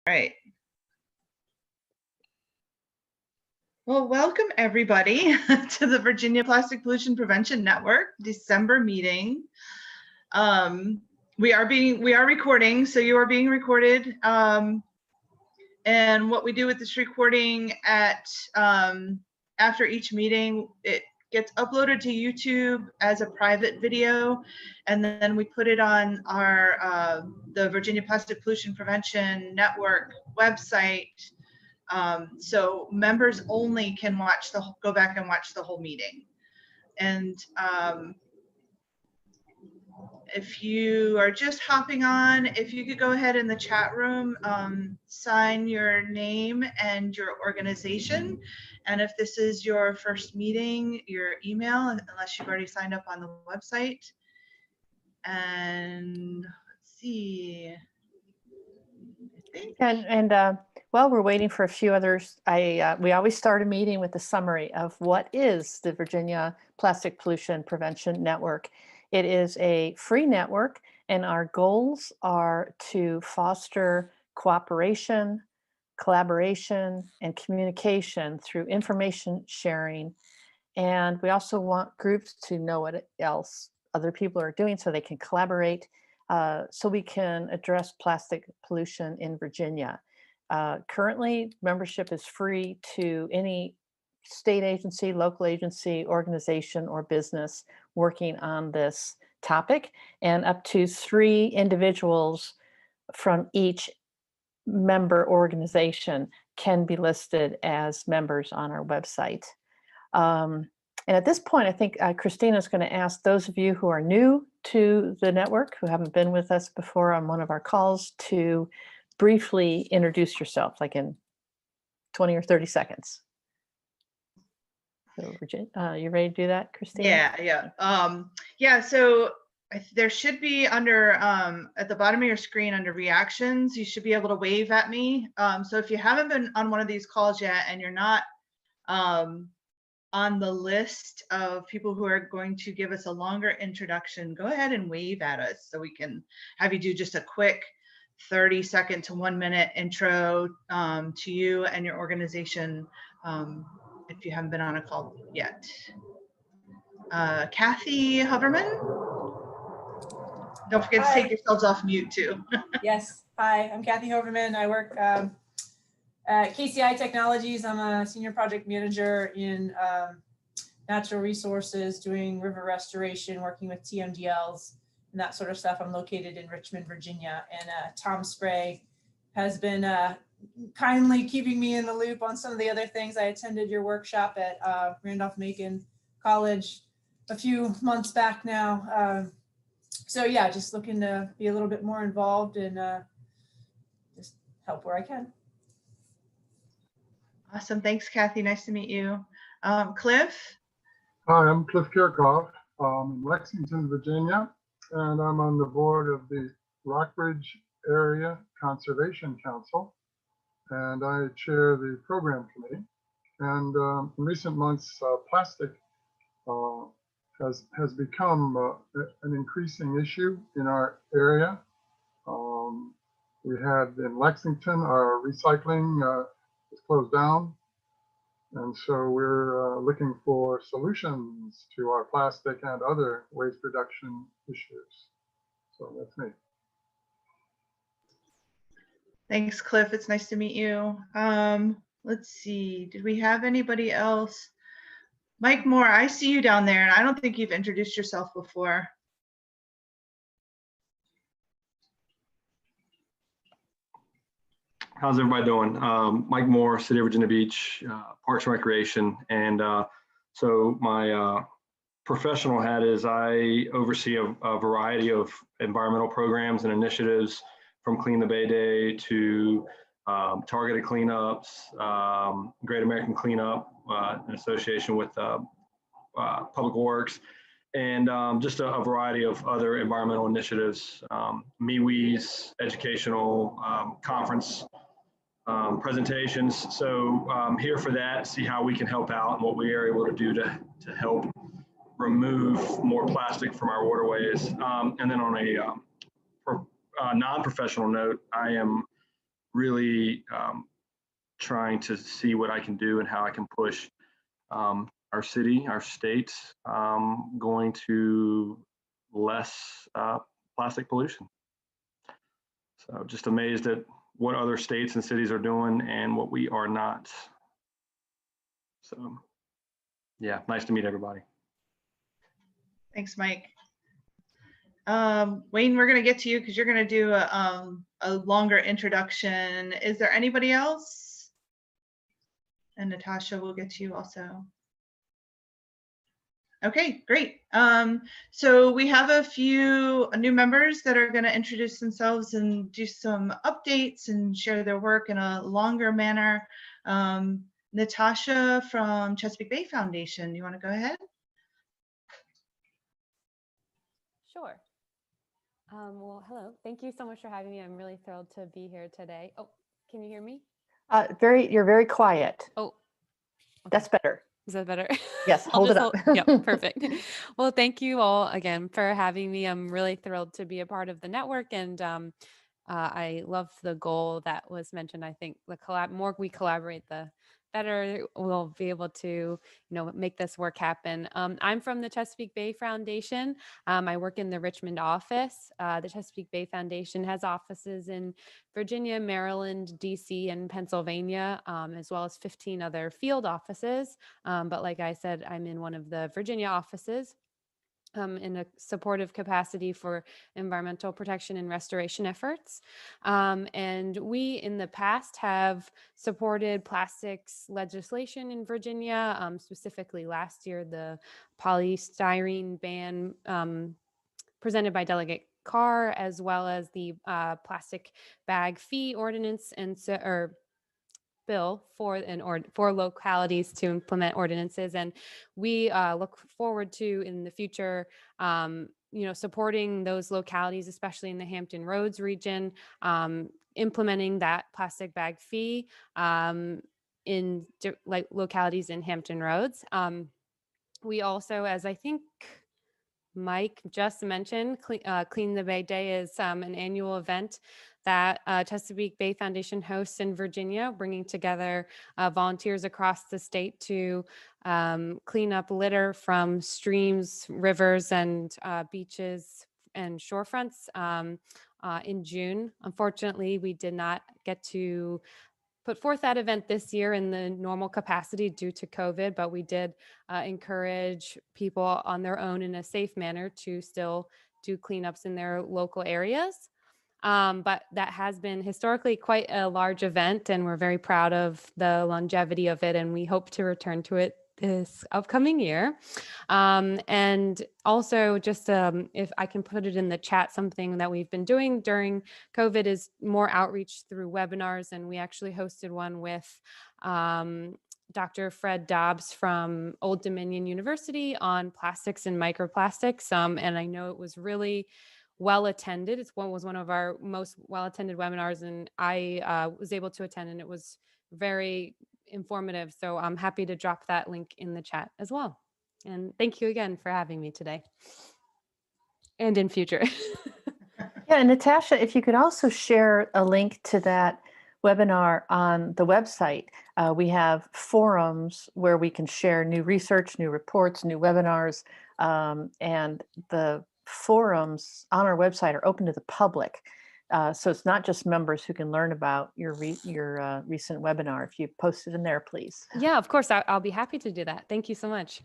Right. Well, welcome everybody to the Virginia Plastic Pollution Prevention Network December meeting. We are recording, so you are being recorded. And what we do with this recording after each meeting, it gets uploaded to YouTube as a private video, and then we put it on our the Virginia Plastic Pollution Prevention Network website. So members only can go back and watch the whole meeting. And if you are just hopping on, if you could go ahead in the chat room, sign your name and your organization. And if this is your first meeting, your email, unless you've already signed up on the website. And let's see. While we're waiting for a few others, we always start a meeting with a summary of what is the Virginia Plastic Pollution Prevention Network. It is a free network, and our goals are to foster cooperation, collaboration, and communication through information sharing. And we also want groups to know what else other people are doing so they can collaborate, so we can address plastic pollution in Virginia. Currently, membership is free to any state agency, local agency, organization, or business working on this topic, and up to 3 individuals from each member organization can be listed as members on our website. And at this point, I think Christina is going to ask those of you who are new to the network, who haven't been with us before on one of our calls, to briefly introduce yourself, like in 20 or 30 seconds. So, Virginia, you ready to do that, Christina? Yeah. So there should be under at the bottom of your screen under reactions, you should be able to wave at me. So if you haven't been on one of these calls yet and you're not on the list of people who are going to give us a longer introduction, go ahead and wave at us so we can have you do just a quick 30-second to 1-minute intro to you and your organization, if you haven't been on a call yet. Kathy Hoverman. Don't forget to take yourselves off mute too. Yes. Hi, I'm Kathy Hoverman. I work at KCI Technologies. I'm a senior project manager in natural resources, doing river restoration, working with TMDLs and that sort of stuff. I'm located in Richmond, Virginia, and Tom Spray has been kindly keeping me in the loop on some of the other things. I attended your workshop at Randolph-Macon College a few months back now. So yeah, just looking to be a little bit more involved and just help where I can. Awesome. Thanks, Kathy. Nice to meet you. Cliff? Hi, I'm Cliff Kirchhoff in Lexington, Virginia, and I'm on the board of the Rockbridge Area Conservation Council, and I chair the program committee. And in recent months, plastic has become an increasing issue in our area. We had in Lexington, our recycling was closed down. And so we're looking for solutions to our plastic and other waste reduction issues. So that's me. Thanks, Cliff. It's nice to meet you. Let's see. Did we have anybody else? Mike Moore, I see you down there, and I don't think you've introduced yourself before. How's everybody doing? Mike Moore, City of Virginia Beach, Parks and Recreation. And so my professional hat is I oversee a variety of environmental programs and initiatives, from Clean the Bay Day to targeted cleanups, Great American Cleanup in association with Public Works, and just a variety of other environmental initiatives, MeWe's, educational, conference presentations. So here for that, see how we can help out and what we are able to do to help remove more plastic from our waterways. And then on a non-professional note, I am really trying to see what I can do and how I can push our city, our state, going to less plastic pollution. So just amazed at what other states and cities are doing and what we are not. So yeah, nice to meet everybody. Thanks, Mike. Wayne, we're going to get to you because you're going to do a longer introduction. Is there anybody else? And Natasha, will get to you also. Okay, great. So we have a few new members that are going to introduce themselves and do some updates and share their work in a longer manner. Natasha from Chesapeake Bay Foundation, you want to go ahead? Sure. Well, hello. Thank you so much for having me. I'm really thrilled to be here today. Oh, can you hear me? You're very quiet. Oh, okay. That's better. Is that better? Yes, I'll hold it just up. Yep, perfect. Well, thank you all again for having me. I'm really thrilled to be a part of the network, and I love the goal that was mentioned. I think the more we collaborate, the better we'll be able to, make this work happen. I'm from the Chesapeake Bay Foundation. I work in the Richmond office. The Chesapeake Bay Foundation has offices in Virginia, Maryland, DC, and Pennsylvania, as well as 15 other field offices. But like I said, I'm in one of the Virginia offices. In a supportive capacity for environmental protection and restoration efforts. And we in the past have supported plastics legislation in Virginia, specifically last year, the polystyrene ban presented by Delegate Carr, as well as the plastic bag fee ordinance and bill for localities to implement ordinances, and we look forward to in the future supporting those localities, especially in the Hampton Roads region, implementing that plastic bag fee in localities in Hampton Roads. We also, as I think Mike just mentioned, Clean the Bay Day is an annual event that Chesapeake Bay Foundation hosts in Virginia, bringing together volunteers across the state to clean up litter from streams, rivers, and beaches and shorefronts in June. Unfortunately, we did not get to put forth that event this year in the normal capacity due to COVID, but we did encourage people on their own in a safe manner to still do cleanups in their local areas. But that has been historically quite a large event, and we're very proud of the longevity of it, and we hope to return to it this upcoming year. And also just if I can put it in the chat, something that we've been doing during COVID is more outreach through webinars. And we actually hosted one with Dr. Fred Dobbs from Old Dominion University on plastics and microplastics. And I know it was really well attended. It was one of our most well attended webinars, and I was able to attend, and it was very informative. So I'm happy to drop that link in the chat as well. And thank you again for having me today and in future. Yeah, and Natasha, if you could also share a link to that webinar on the website. We have forums where we can share new research, new reports, new webinars, and the forums on our website are open to the public. So it's not just members who can learn about your recent webinar. If you post it in there, please. Yeah, of course. I'll be happy to do that. Thank you so much.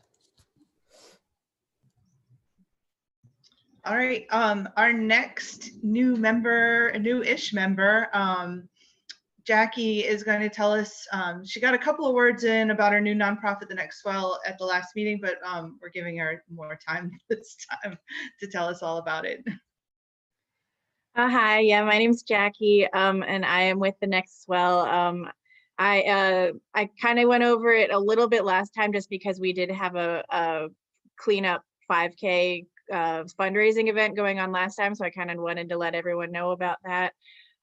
All right. Our next new-ish member, Jackie is going to tell us, she got a couple of words in about our new nonprofit, The Next Swell, at the last meeting, but we're giving her more time this time to tell us all about it. Hi, yeah, my name's Jackie, and I am with The Next Swell. I kind of went over it a little bit last time just because we did have a cleanup 5K fundraising event going on last time, so I kind of wanted to let everyone know about that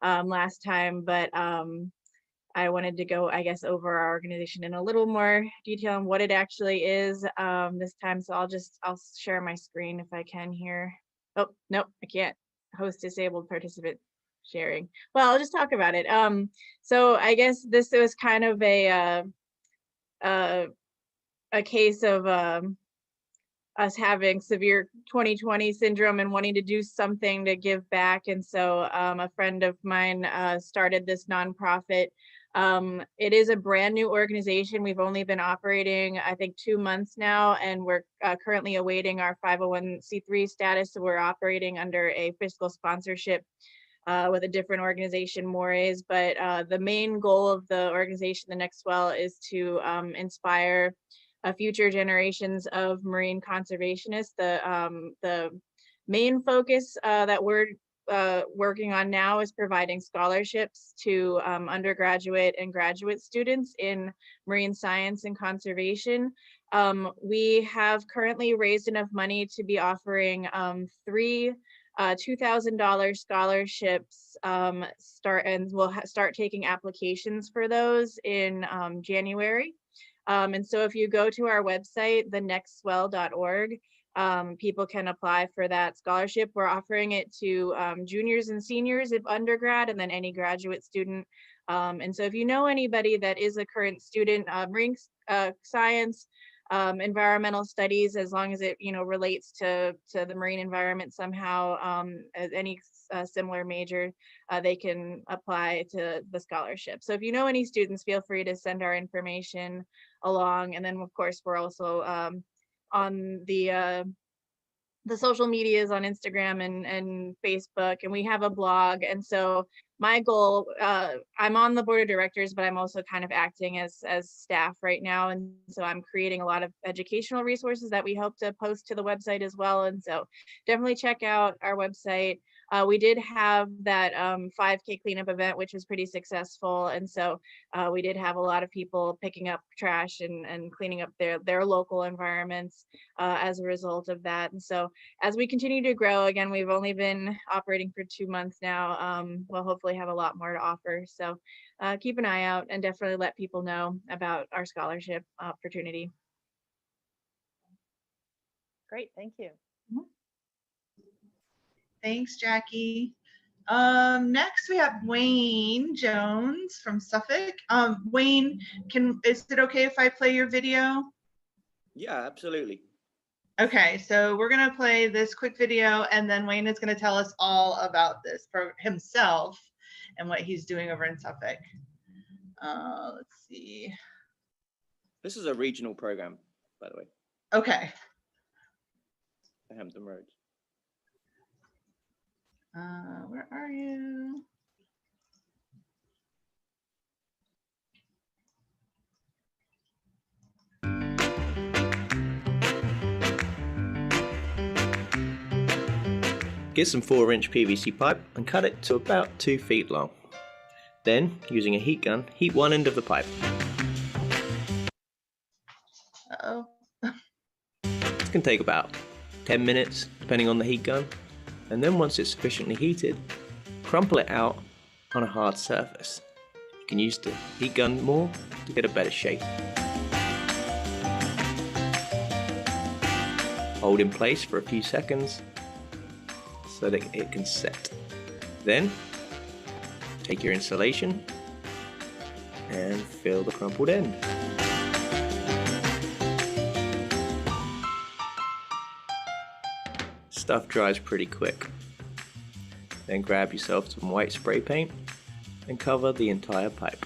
last time, but I wanted to go, I guess, over our organization in a little more detail on what it actually is this time. So I'll share my screen if I can here. Oh, nope, I can't. Host disabled participant sharing. Well, I'll just talk about it. So I guess this was kind of a case of us having severe 2020 syndrome and wanting to do something to give back. And so a friend of mine started this nonprofit. It is a brand new organization. We've only been operating, I think, 2 months now, and we're currently awaiting our 501c3 status. So we're operating under a fiscal sponsorship with a different organization, Mores. But the main goal of the organization, the Next Well, is to inspire future generations of marine conservationists. The main focus that we're working on now is providing scholarships to undergraduate and graduate students in marine science and conservation. We have currently raised enough money to be offering 3 $2,000 scholarships, and we'll start taking applications for those in January. And so if you go to our website, thenextswell.org, people can apply for that scholarship. We're offering it to juniors and seniors if undergrad, and then any graduate student. And so if you know anybody that is a current student, marine science, environmental studies, as long as it relates to the marine environment somehow, as any similar major, they can apply to the scholarship. So if you know any students, feel free to send our information along. And then of course we're also on the social medias on Instagram and Facebook, and we have a blog. And so my goal, I'm on the board of directors, but I'm also kind of acting as staff right now. And so I'm creating a lot of educational resources that we hope to post to the website as well. And so definitely check out our website. We did have that 5K cleanup event, which was pretty successful. And so we did have a lot of people picking up trash and cleaning up their local environments as a result of that. And so as we continue to grow, again, we've only been operating for 2 months now. We'll hopefully have a lot more to offer. So keep an eye out and definitely let people know about our scholarship opportunity. Great, thank you. Thanks, Jackie. Next we have Wayne Jones from Suffolk. Wayne, is it okay if I play your video? Yeah, absolutely. Okay, so we're gonna play this quick video, and then Wayne is gonna tell us all about this for himself and what he's doing over in Suffolk. Let's see. This is a regional program, by the way. Okay. Hampton Roads. Where are you? Get some 4-inch PVC pipe and cut it to about 2 feet long. Then, using a heat gun, heat one end of the pipe. Uh-oh. This can take about 10 minutes, depending on the heat gun. And then once it's sufficiently heated, crumple it out on a hard surface. You can use the heat gun more to get a better shape. Hold in place for a few seconds so that it can set. Then, take your insulation and fill the crumpled end. Stuff dries pretty quick. Then grab yourself some white spray paint and cover the entire pipe.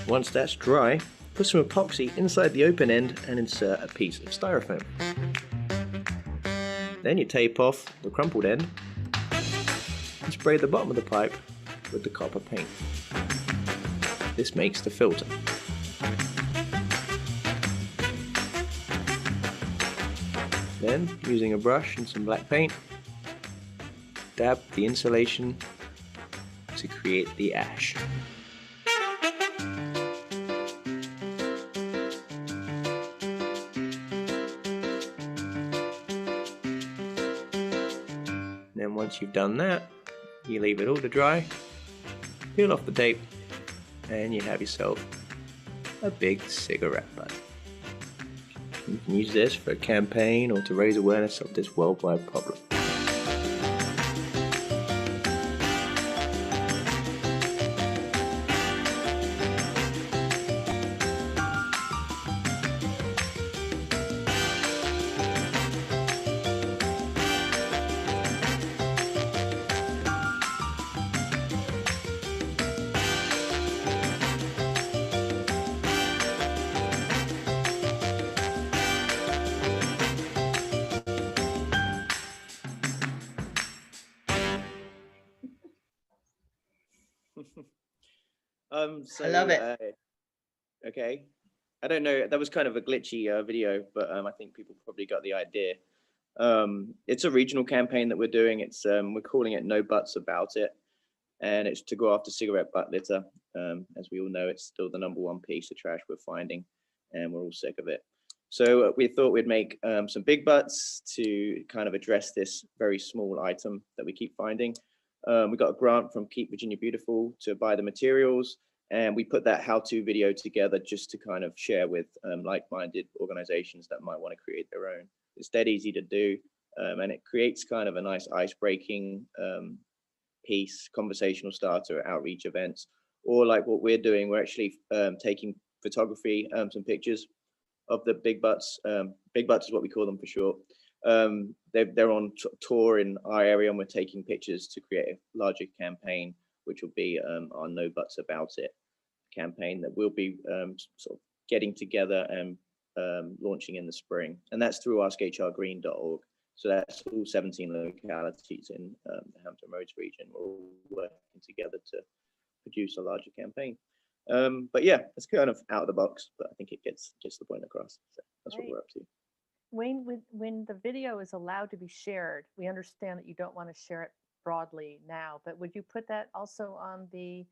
Once that's dry, put some epoxy inside the open end and insert a piece of styrofoam. Then you tape off the crumpled end and spray the bottom of the pipe with the copper paint. This makes the filter. Then, using a brush and some black paint, dab the insulation to create the ash. Then once you've done that, you leave it all to dry, peel off the tape, and you have yourself a big cigarette butt. You can use this for a campaign or to raise awareness of this worldwide problem. I love it. Okay. I don't know. That was kind of a glitchy video, but I think people probably got the idea. It's a regional campaign that we're doing. It's we're calling it No Butts About It, and it's to go after cigarette butt litter. As we all know, it's still the #1 piece of trash we're finding, and we're all sick of it. So we thought we'd make some big butts to kind of address this very small item that we keep finding. We got a grant from Keep Virginia Beautiful to buy the materials, and we put that how-to video together just to kind of share with like-minded organizations that might want to create their own. It's dead easy to do, and it creates kind of a nice ice-breaking piece, conversational starter at outreach events, or like what we're doing, we're actually taking photography, some pictures of the big butts. Big butts is what we call them for short. They're on tour in our area, and we're taking pictures to create a larger campaign, which will be our No Butts About It campaign that we'll be sort of getting together and launching in the spring. And that's through askhrgreen.org. So that's all 17 localities in the Hampton Roads region. We're all working together to produce a larger campaign. But yeah, it's kind of out of the box, but I think it gets the point across. So that's what we're up to. Wayne, when the video is allowed to be shared, we understand that you don't want to share it broadly now, but would you put that also on the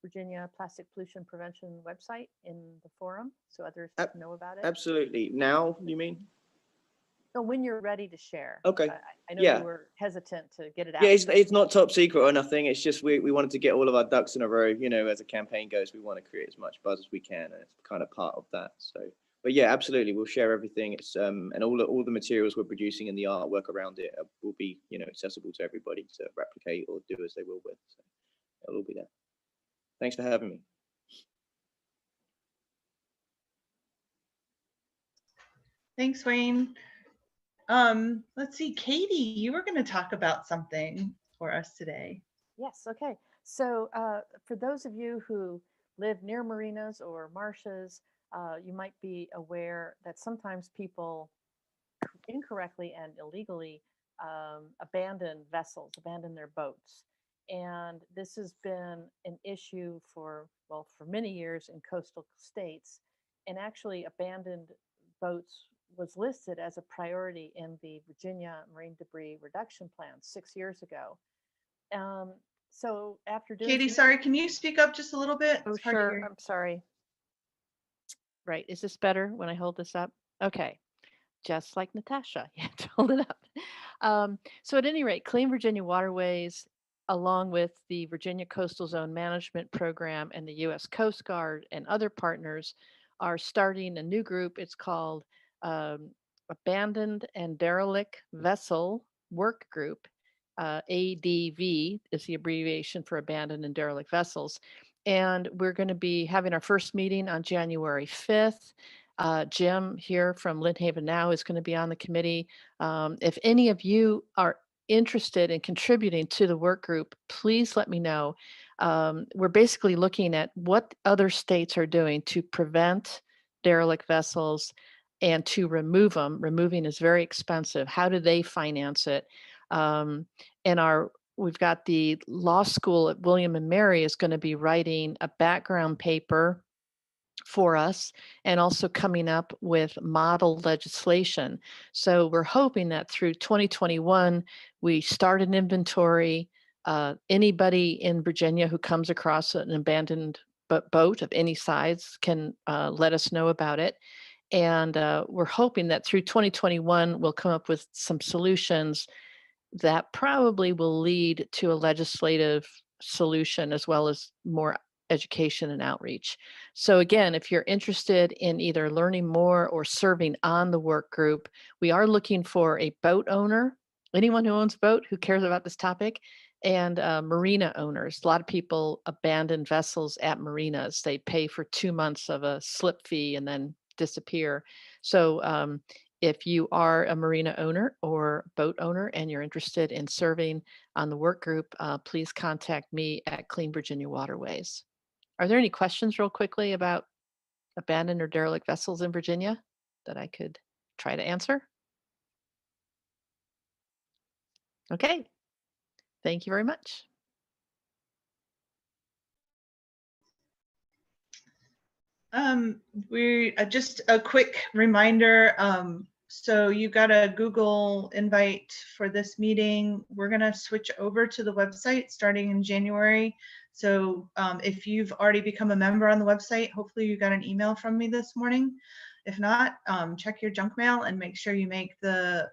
Virginia Plastic Pollution Prevention website in the forum so others know about it? Absolutely. Now, you mean? No, when you're ready to share. Okay. I know you were hesitant to get it out. Yeah, it's not top secret or nothing. It's just we wanted to get all of our ducks in a row. You know, as a campaign goes, we want to create as much buzz as we can, and it's kind of part of that. So, but yeah, absolutely, we'll share everything. It's and all the materials we're producing and the artwork around it will be, you know, accessible to everybody to replicate or do as they will with. So it'll all be there. Thanks for having me. Thanks, Wayne. Let's see, Katie, you were going to talk about something for us today. Yes, okay. So for those of you who live near marinas or marshes, you might be aware that sometimes people incorrectly and illegally abandon vessels, abandon their boats. And this has been an issue for many years in coastal states. And actually abandoned boats was listed as a priority in the Virginia Marine Debris Reduction Plan 6 years ago. So after doing— Katie, sorry, can you speak up just a little bit? Oh, sure, I'm sorry. Right, is this better when I hold this up? Okay, just like Natasha, you have to hold it up. So at any rate, Clean Virginia Waterways, along with the Virginia Coastal Zone Management Program and the U.S. Coast Guard and other partners, are starting a new group. It's called Abandoned and Derelict Vessel Work Group. ADV is the abbreviation for Abandoned and Derelict Vessels. And we're going to be having our first meeting on January 5th. Jim here from Lynn Now is going to be on the committee. If any of you are interested in contributing to the work group, please let me know. We're basically looking at what other states are doing to prevent derelict vessels and to remove them. Removing is very expensive. How do they finance it? We've got the law school at William and Mary is going to be writing a background paper for us and also coming up with model legislation. So we're hoping that through 2021, we start an inventory. Anybody in Virginia who comes across an abandoned boat of any size can let us know about it. And we're hoping that through 2021, we'll come up with some solutions that probably will lead to a legislative solution as well as more education and outreach. So again, if you're interested in either learning more or serving on the work group, we are looking for a boat owner, anyone who owns a boat who cares about this topic, and marina owners. A lot of people abandon vessels at marinas. They pay for 2 months of a slip fee and then disappear. So if you are a marina owner or boat owner and you're interested in serving on the work group, please contact me at Clean Virginia Waterways. Are there any questions real quickly about abandoned or derelict vessels in Virginia that I could try to answer? Okay, thank you very much. We just a quick reminder. So you got a Google invite for this meeting. We're gonna switch over to the website starting in January. So if you've already become a member on the website, hopefully you got an email from me this morning. If not, check your junk mail and make sure you make the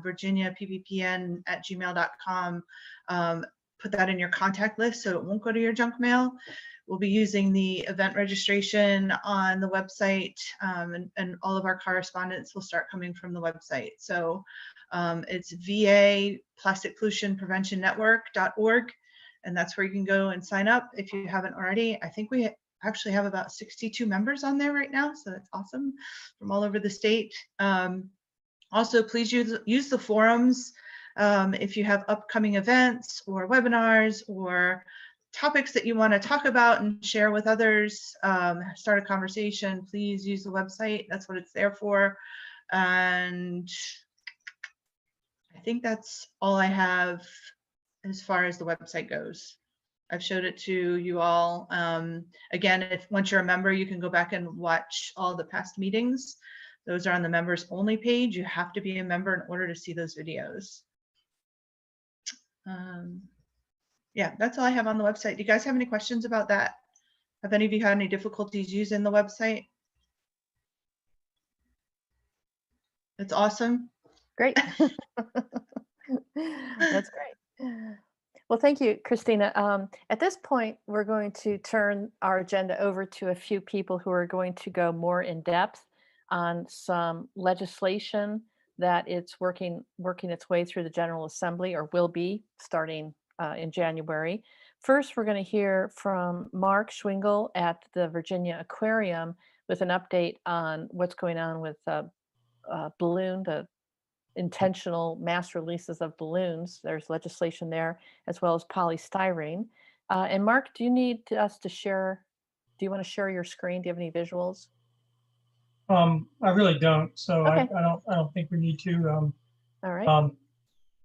Virginia PVPN@gmail.com. Put that in your contact list so it won't go to your junk mail. We'll be using the event registration on the website, and all of our correspondence will start coming from the website. So it's VA Plastic Pollution Prevention Network.org, and that's where you can go and sign up if you haven't already. I think we actually have about 62 members on there right now, so that's awesome, from all over the state. Also, please use the forums if you have upcoming events or webinars or topics that you want to talk about and share with others, start a conversation, please use the website. That's what it's there for. And I think that's all I have as far as the website goes. I've showed it to you all. Again, once you're a member, you can go back and watch all the past meetings. Those are on the members only page. You have to be a member in order to see those videos. Yeah, that's all I have on the website. Do you guys have any questions about that? Have any of you had any difficulties using the website? It's awesome. Great. That's great. Well, thank you, Christina. At this point, we're going to turn our agenda over to a few people who are going to go more in depth on some legislation that it's working its way through the General Assembly, or will be starting in January. First, we're going to hear from Mark Schwingle at the Virginia Aquarium with an update on what's going on with the intentional mass releases of balloons. There's legislation there, as well as polystyrene. And Mark, do you need us to share? Do you want to share your screen? Do you have any visuals? I really don't. So okay. I don't think we need to. All right.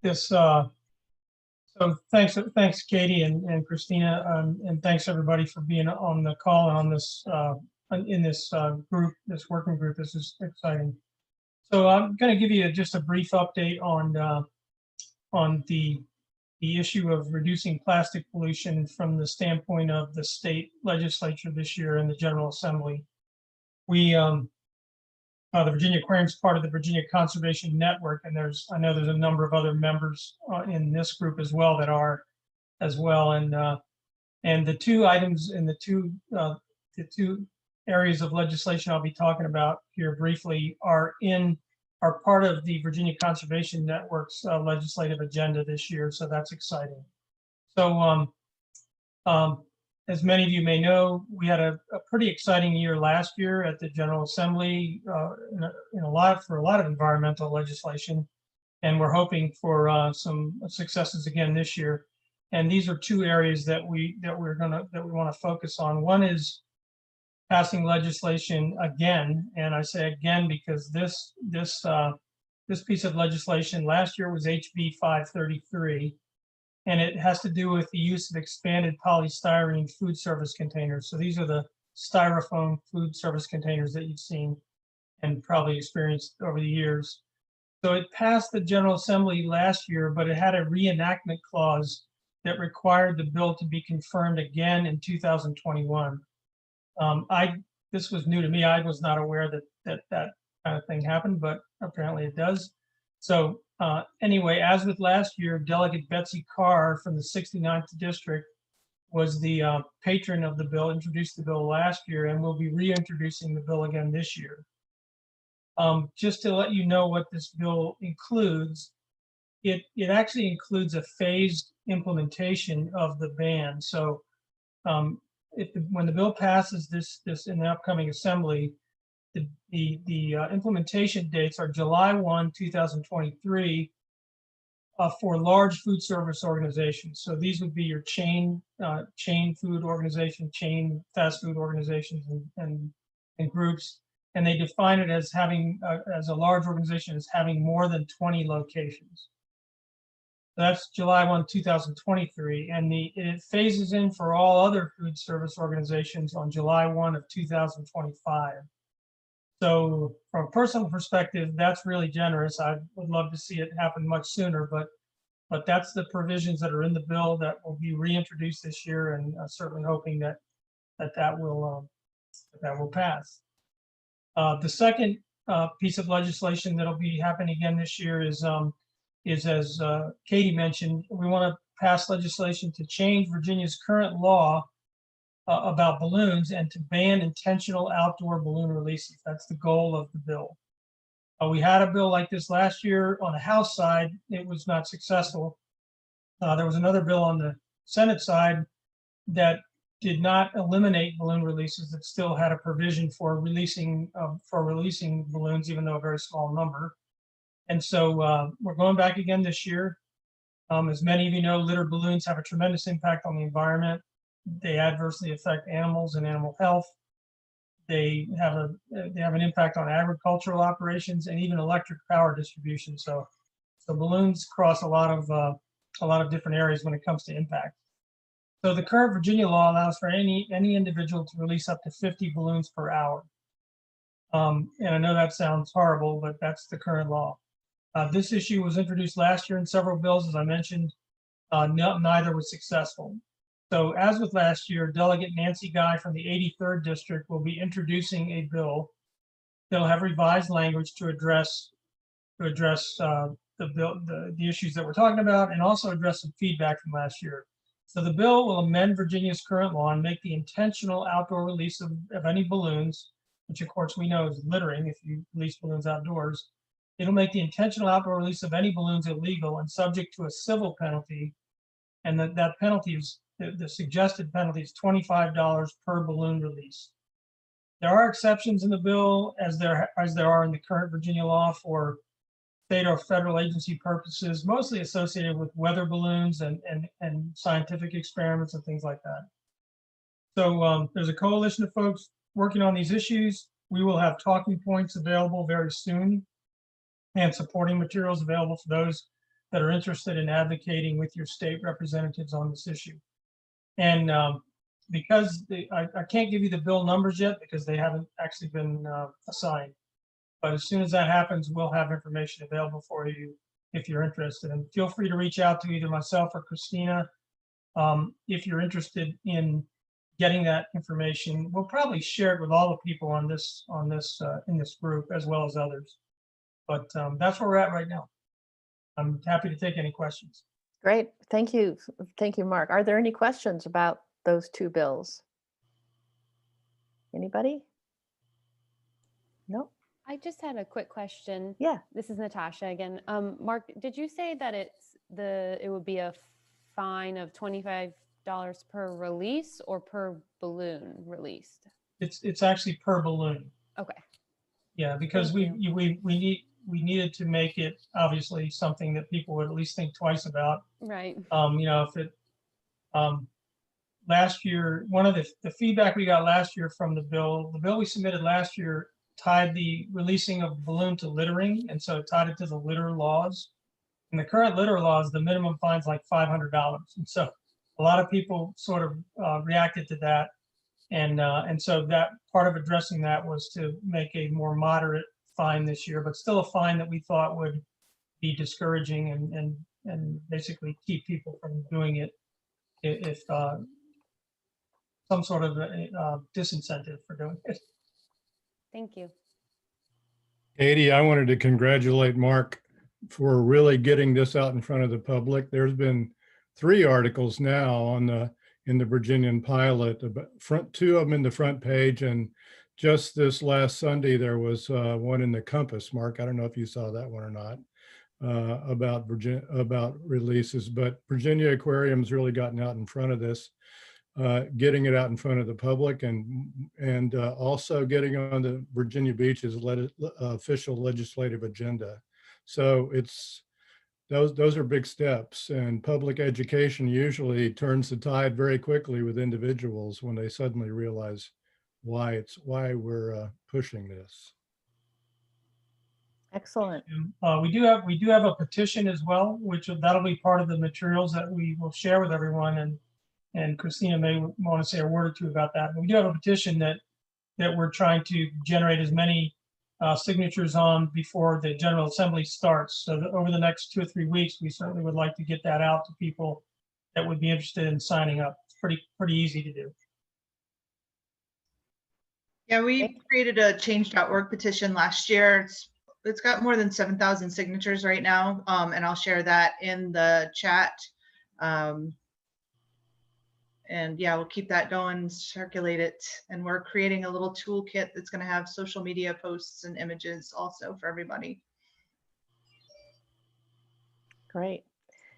So thanks, Katie and Christina, and thanks everybody for being on the call and on this in this group, this working group. This is exciting. So I'm going to give you just a brief update on the issue of reducing plastic pollution from the standpoint of the state legislature this year in the General Assembly. We the Virginia Aquarium is part of the Virginia Conservation Network, and I know there's a number of other members in this group as well that are as well. And the two items in the two areas of legislation I'll be talking about here briefly are part of the Virginia Conservation Network's legislative agenda this year. So that's exciting. So as many of you may know, we had a pretty exciting year last year at the General Assembly for a lot of environmental legislation, and we're hoping for some successes again this year. And these are two areas that we want to focus on. One is passing legislation again, and I say again because this piece of legislation last year was HB 533. And it has to do with the use of expanded polystyrene food service containers. So these are the styrofoam food service containers that you've seen and probably experienced over the years. So it passed the General Assembly last year, but it had a reenactment clause that required the bill to be confirmed again in 2021. This was new to me. I was not aware that kind of thing happened, but apparently it does. So anyway, as with last year, Delegate Betsy Carr from the 69th District was the patron of the bill, introduced the bill last year, and will be reintroducing the bill again this year. Just to let you know what this bill includes, it actually includes a phased implementation of the ban. So when the bill passes this in the upcoming assembly, the implementation dates are July 1, 2023 for large food service organizations. So these would be your chain food organization, chain fast food organizations and groups. And they define it as having, as a large organization, as having more than 20 locations. That's July 1, 2023. And it phases in for all other food service organizations on July 1 of 2025. So from a personal perspective, that's really generous. I would love to see it happen much sooner, but that's the provisions that are in the bill that will be reintroduced this year, and certainly hoping that will pass. The second piece of legislation that'll be happening again this year is as Katie mentioned, we want to pass legislation to change Virginia's current law about balloons and to ban intentional outdoor balloon releases. That's the goal of the bill. We had a bill like this last year on the House side. It was not successful. There was another bill on the Senate side that did not eliminate balloon releases, that still had a provision for releasing balloons, even though a very small number. And so we're going back again this year. As many of you know, litter balloons have a tremendous impact on the environment. They adversely affect animals and animal health. They have an impact on agricultural operations and even electric power distribution. So balloons cross a lot of different areas when it comes to impact. So the current Virginia law allows for any individual to release up to 50 balloons per hour. And I know that sounds horrible, but that's the current law. This issue was introduced last year in several bills, as I mentioned. Neither was successful. So as with last year, Delegate Nancy Guy from the 83rd District will be introducing a bill. They'll have revised language to address the issues that we're talking about, and also address some feedback from last year. So the bill will amend Virginia's current law and make the intentional outdoor release of any balloons, which of course we know is littering if you release balloons outdoors. It'll make the intentional outdoor release of any balloons illegal and subject to a civil penalty. And that penalty is, the suggested penalty is $25 per balloon release. There are exceptions in the bill, as there are in the current Virginia law, for state or federal agency purposes, mostly associated with weather balloons and scientific experiments and things like that. So there's a coalition of folks working on these issues. We will have talking points available very soon and supporting materials available for those that are interested in advocating with your state representatives on this issue. And because I can't give you the bill numbers yet because they haven't actually been assigned. But as soon as that happens, we'll have information available for you if you're interested. And feel free to reach out to either myself or Christina if you're interested in getting that information. We'll probably share it with all the people in this group as well as others. But that's where we're at right now. I'm happy to take any questions. Great. Thank you. Thank you, Mark. Are there any questions about those two bills? Anybody? No? I just had a quick question. Yeah. This is Natasha again. Mark, did you say that it would be a fine of $25 per release or per balloon released? It's actually per balloon. Okay. Yeah, because we needed to make it obviously something that people would at least think twice about. Right. You know, if it last year, one of the feedback we got last year from the bill we submitted last year tied the releasing of balloon to littering, and so it tied it to the litter laws. In the current litter laws, the minimum fine's like $500, and so a lot of people sort of reacted to that, and so that part of addressing that was to make a more moderate fine this year, but still a fine that we thought would be discouraging and basically keep people from doing it if some sort of disincentive for doing it. Thank you. Katie, I wanted to congratulate Mark for really getting this out in front of the public. There's been 3 articles now in the Virginian pilot, two of them in the front page. And just this last Sunday, there was one in the Compass, Mark. I don't know if you saw that one or not, about releases, but Virginia Aquarium's really gotten out in front of this, getting it out in front of the public, and also getting on the Virginia Beach's official legislative agenda. So those are big steps, and public education usually turns the tide very quickly with individuals when they suddenly realize why we're pushing this. Excellent. We do have a petition as well, which that'll be part of the materials that we will share with everyone. And Christina may want to say a word or two about that. But we do have a petition that we're trying to generate as many signatures on before the General Assembly starts. So that over the next 2 or 3 weeks, we certainly would like to get that out to people that would be interested in signing up. It's pretty easy to do. Yeah, we created a change.org petition last year. It's got more than 7,000 signatures right now, and I'll share that in the chat. And yeah, we'll keep that going, circulate it. And we're creating a little toolkit that's going to have social media posts and images also for everybody. Great.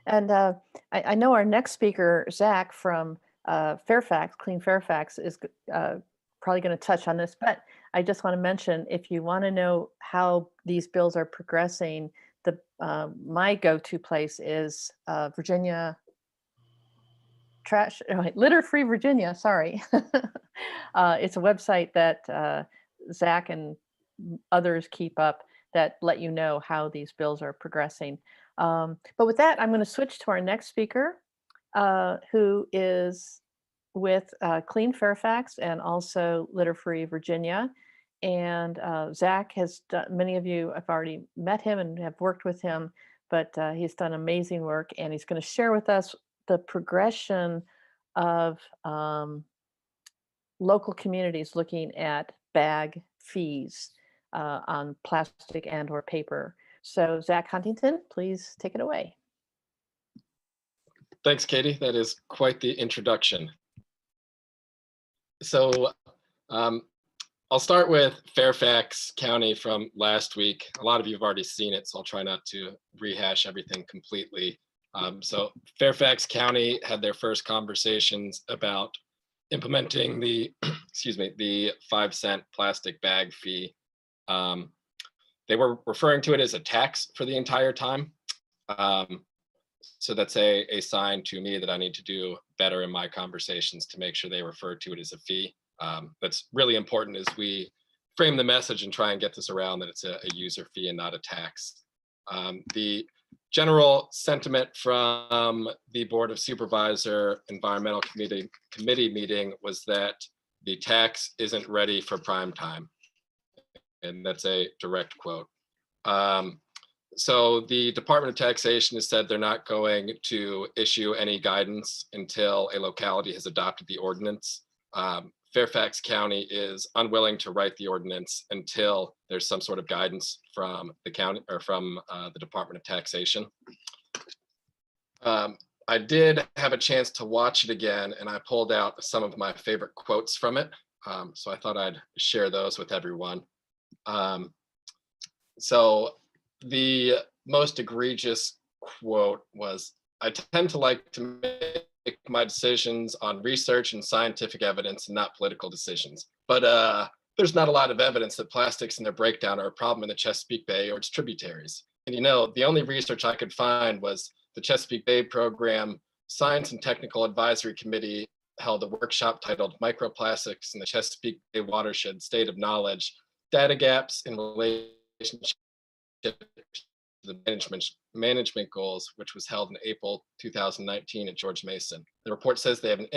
And I know our next speaker, Zach from Fairfax, Clean Fairfax, is probably going to touch on this, but I just want to mention, if you want to know how these bills are progressing, my go-to place is Virginia Litter Free Virginia, sorry. It's a website that Zach and others keep up that let you know how these bills are progressing. But with that, I'm going to switch to our next speaker, who is with Clean Fairfax and also Litter Free Virginia. And Zach has done, many of you have already met him and have worked with him, but he's done amazing work, and he's going to share with us the progression of local communities looking at bag fees on plastic and or paper. So Zach Huntington, please take it away. Thanks, Katie. That is quite the introduction. So I'll start with Fairfax County from last week. A lot of you have already seen it, so I'll try not to rehash everything completely. So Fairfax County had their first conversations about implementing the, the 5-cent plastic bag fee. They were referring to it as a tax for the entire time. So that's a sign to me that I need to do better in my conversations to make sure they refer to it as a fee. That's really important as we frame the message and try and get this around that it's a user fee and not a tax. The general sentiment from the Board of Supervisor Environmental Committee meeting was that the tax isn't ready for prime time. And that's a direct quote. So the Department of Taxation has said they're not going to issue any guidance until a locality has adopted the ordinance. Fairfax County is unwilling to write the ordinance until there's some sort of guidance from the county or from the Department of Taxation. I did have a chance to watch it again, and I pulled out some of my favorite quotes from it. So I thought I'd share those with everyone. So the most egregious quote was, "I tend to like to make my decisions on research and scientific evidence and not political decisions. But there's not a lot of evidence that plastics and their breakdown are a problem in the Chesapeake Bay or its tributaries. And you know, the only research I could find was the Chesapeake Bay Program Science and Technical Advisory Committee held a workshop titled Microplastics in the Chesapeake Bay Watershed State of Knowledge, Data Gaps in Relationship to the management goals, which was held in April 2019 at George Mason. The report says they have an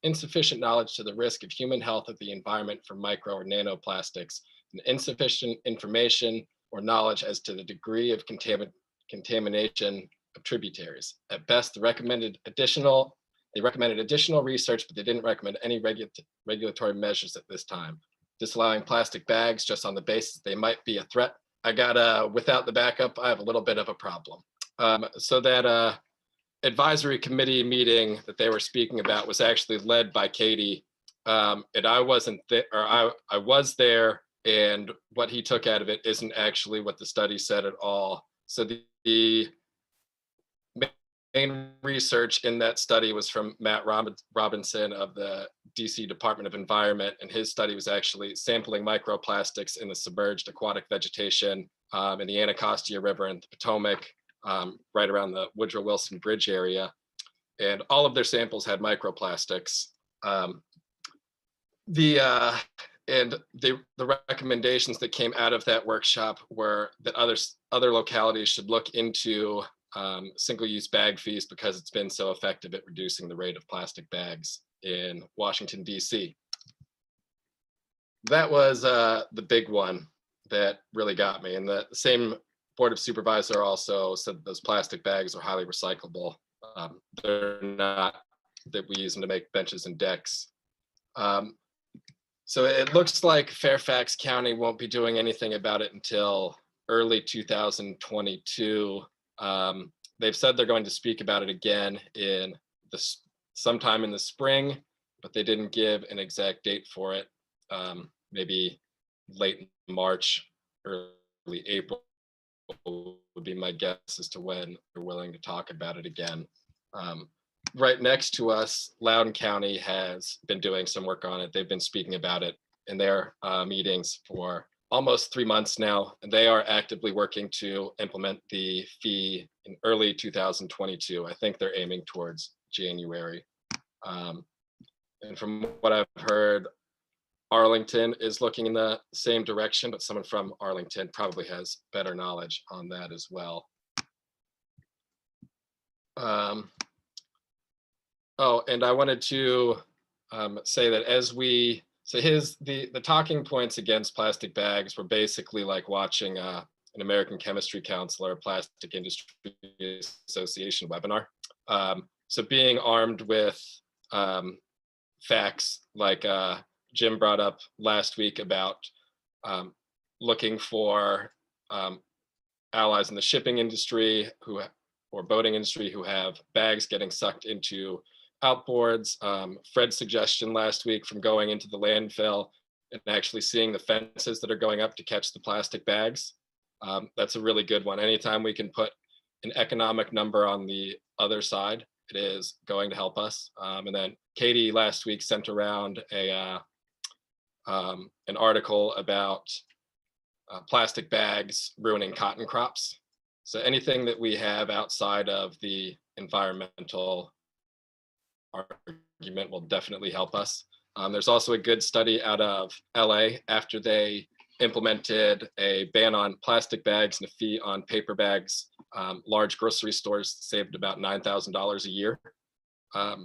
insufficient knowledge to the risk of human health of the environment from micro or nanoplastics, and insufficient information or knowledge as to the degree of contamination of tributaries. At best, they recommended additional research, but they didn't recommend any regulatory measures at this time. Disallowing plastic bags just on the basis they might be a threat. I got without the backup, I have a little bit of a problem." So that advisory committee meeting that they were speaking about was actually led by Katie. And I wasn't there, or I was there, and what he took out of it isn't actually what the study said at all. So the main research in that study was from Matt Robinson of the DC Department of Environment, and his study was actually sampling microplastics in the submerged aquatic vegetation in the Anacostia River and the Potomac, right around the Woodrow Wilson Bridge area. And all of their samples had microplastics. And the recommendations that came out of that workshop were that other localities should look into single-use bag fees because it's been so effective at reducing the rate of plastic bags in Washington, D.C. That was the big one that really got me. And the same Board of Supervisors also said that those plastic bags are highly recyclable. They're not that we use them to make benches and decks. So it looks like Fairfax County won't be doing anything about it until early 2022. They've said they're going to speak about it again in sometime in the spring, but they didn't give an exact date for it. Maybe late March, early April would be my guess as to when they're willing to talk about it again. Right next to us, Loudoun County has been doing some work on it. They've been speaking about it in their meetings for almost 3 months now, and they are actively working to implement the fee in early 2022. I think they're aiming towards January. And from what I've heard, Arlington is looking in the same direction, but someone from Arlington probably has better knowledge on that as well. Oh, and I wanted to say that the talking points against plastic bags were basically like watching an American Chemistry Council or a Plastic Industry Association webinar. So being armed with facts like Jim brought up last week about looking for allies in the shipping industry or boating industry who have bags getting sucked into outboards. Fred's suggestion last week from going into the landfill and actually seeing the fences that are going up to catch the plastic bags. That's a really good one. Anytime we can put an economic number on the other side, it is going to help us. And then Katie last week sent around an article about plastic bags ruining cotton crops. So anything that we have outside of the environmental argument will definitely help us. There's also a good study out of LA after they implemented a ban on plastic bags and a fee on paper bags. Large grocery stores saved about $9,000 a year.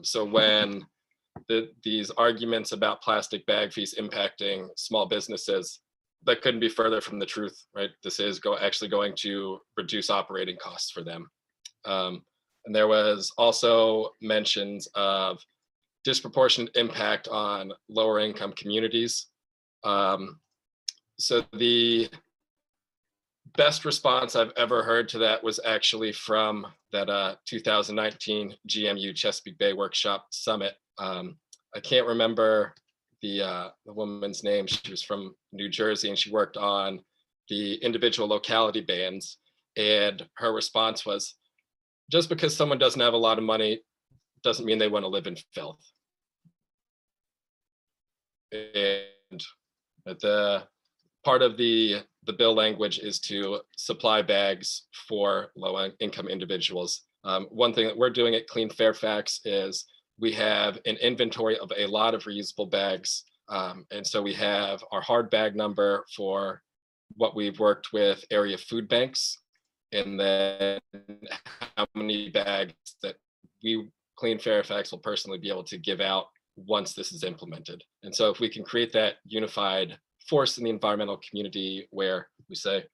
So when these arguments about plastic bag fees impacting small businesses, that couldn't be further from the truth, right? This is actually going to reduce operating costs for them. And there was also mentions of disproportionate impact on lower income communities. So the best response I've ever heard to that was actually from that 2019 GMU Chesapeake Bay Workshop Summit. I can't remember the woman's name. She was from New Jersey and she worked on the individual locality bans. And her response was, just because someone doesn't have a lot of money doesn't mean they want to live in filth. And the part of the bill language is to supply bags for low income individuals. One thing that we're doing at Clean Fairfax is we have an inventory of a lot of reusable bags. And so we have our hard bag number for what we've worked with area food banks, and then how many bags that we, Clean Fairfax, will personally be able to give out once this is implemented. And so if we can create that unified force in the environmental community where we say,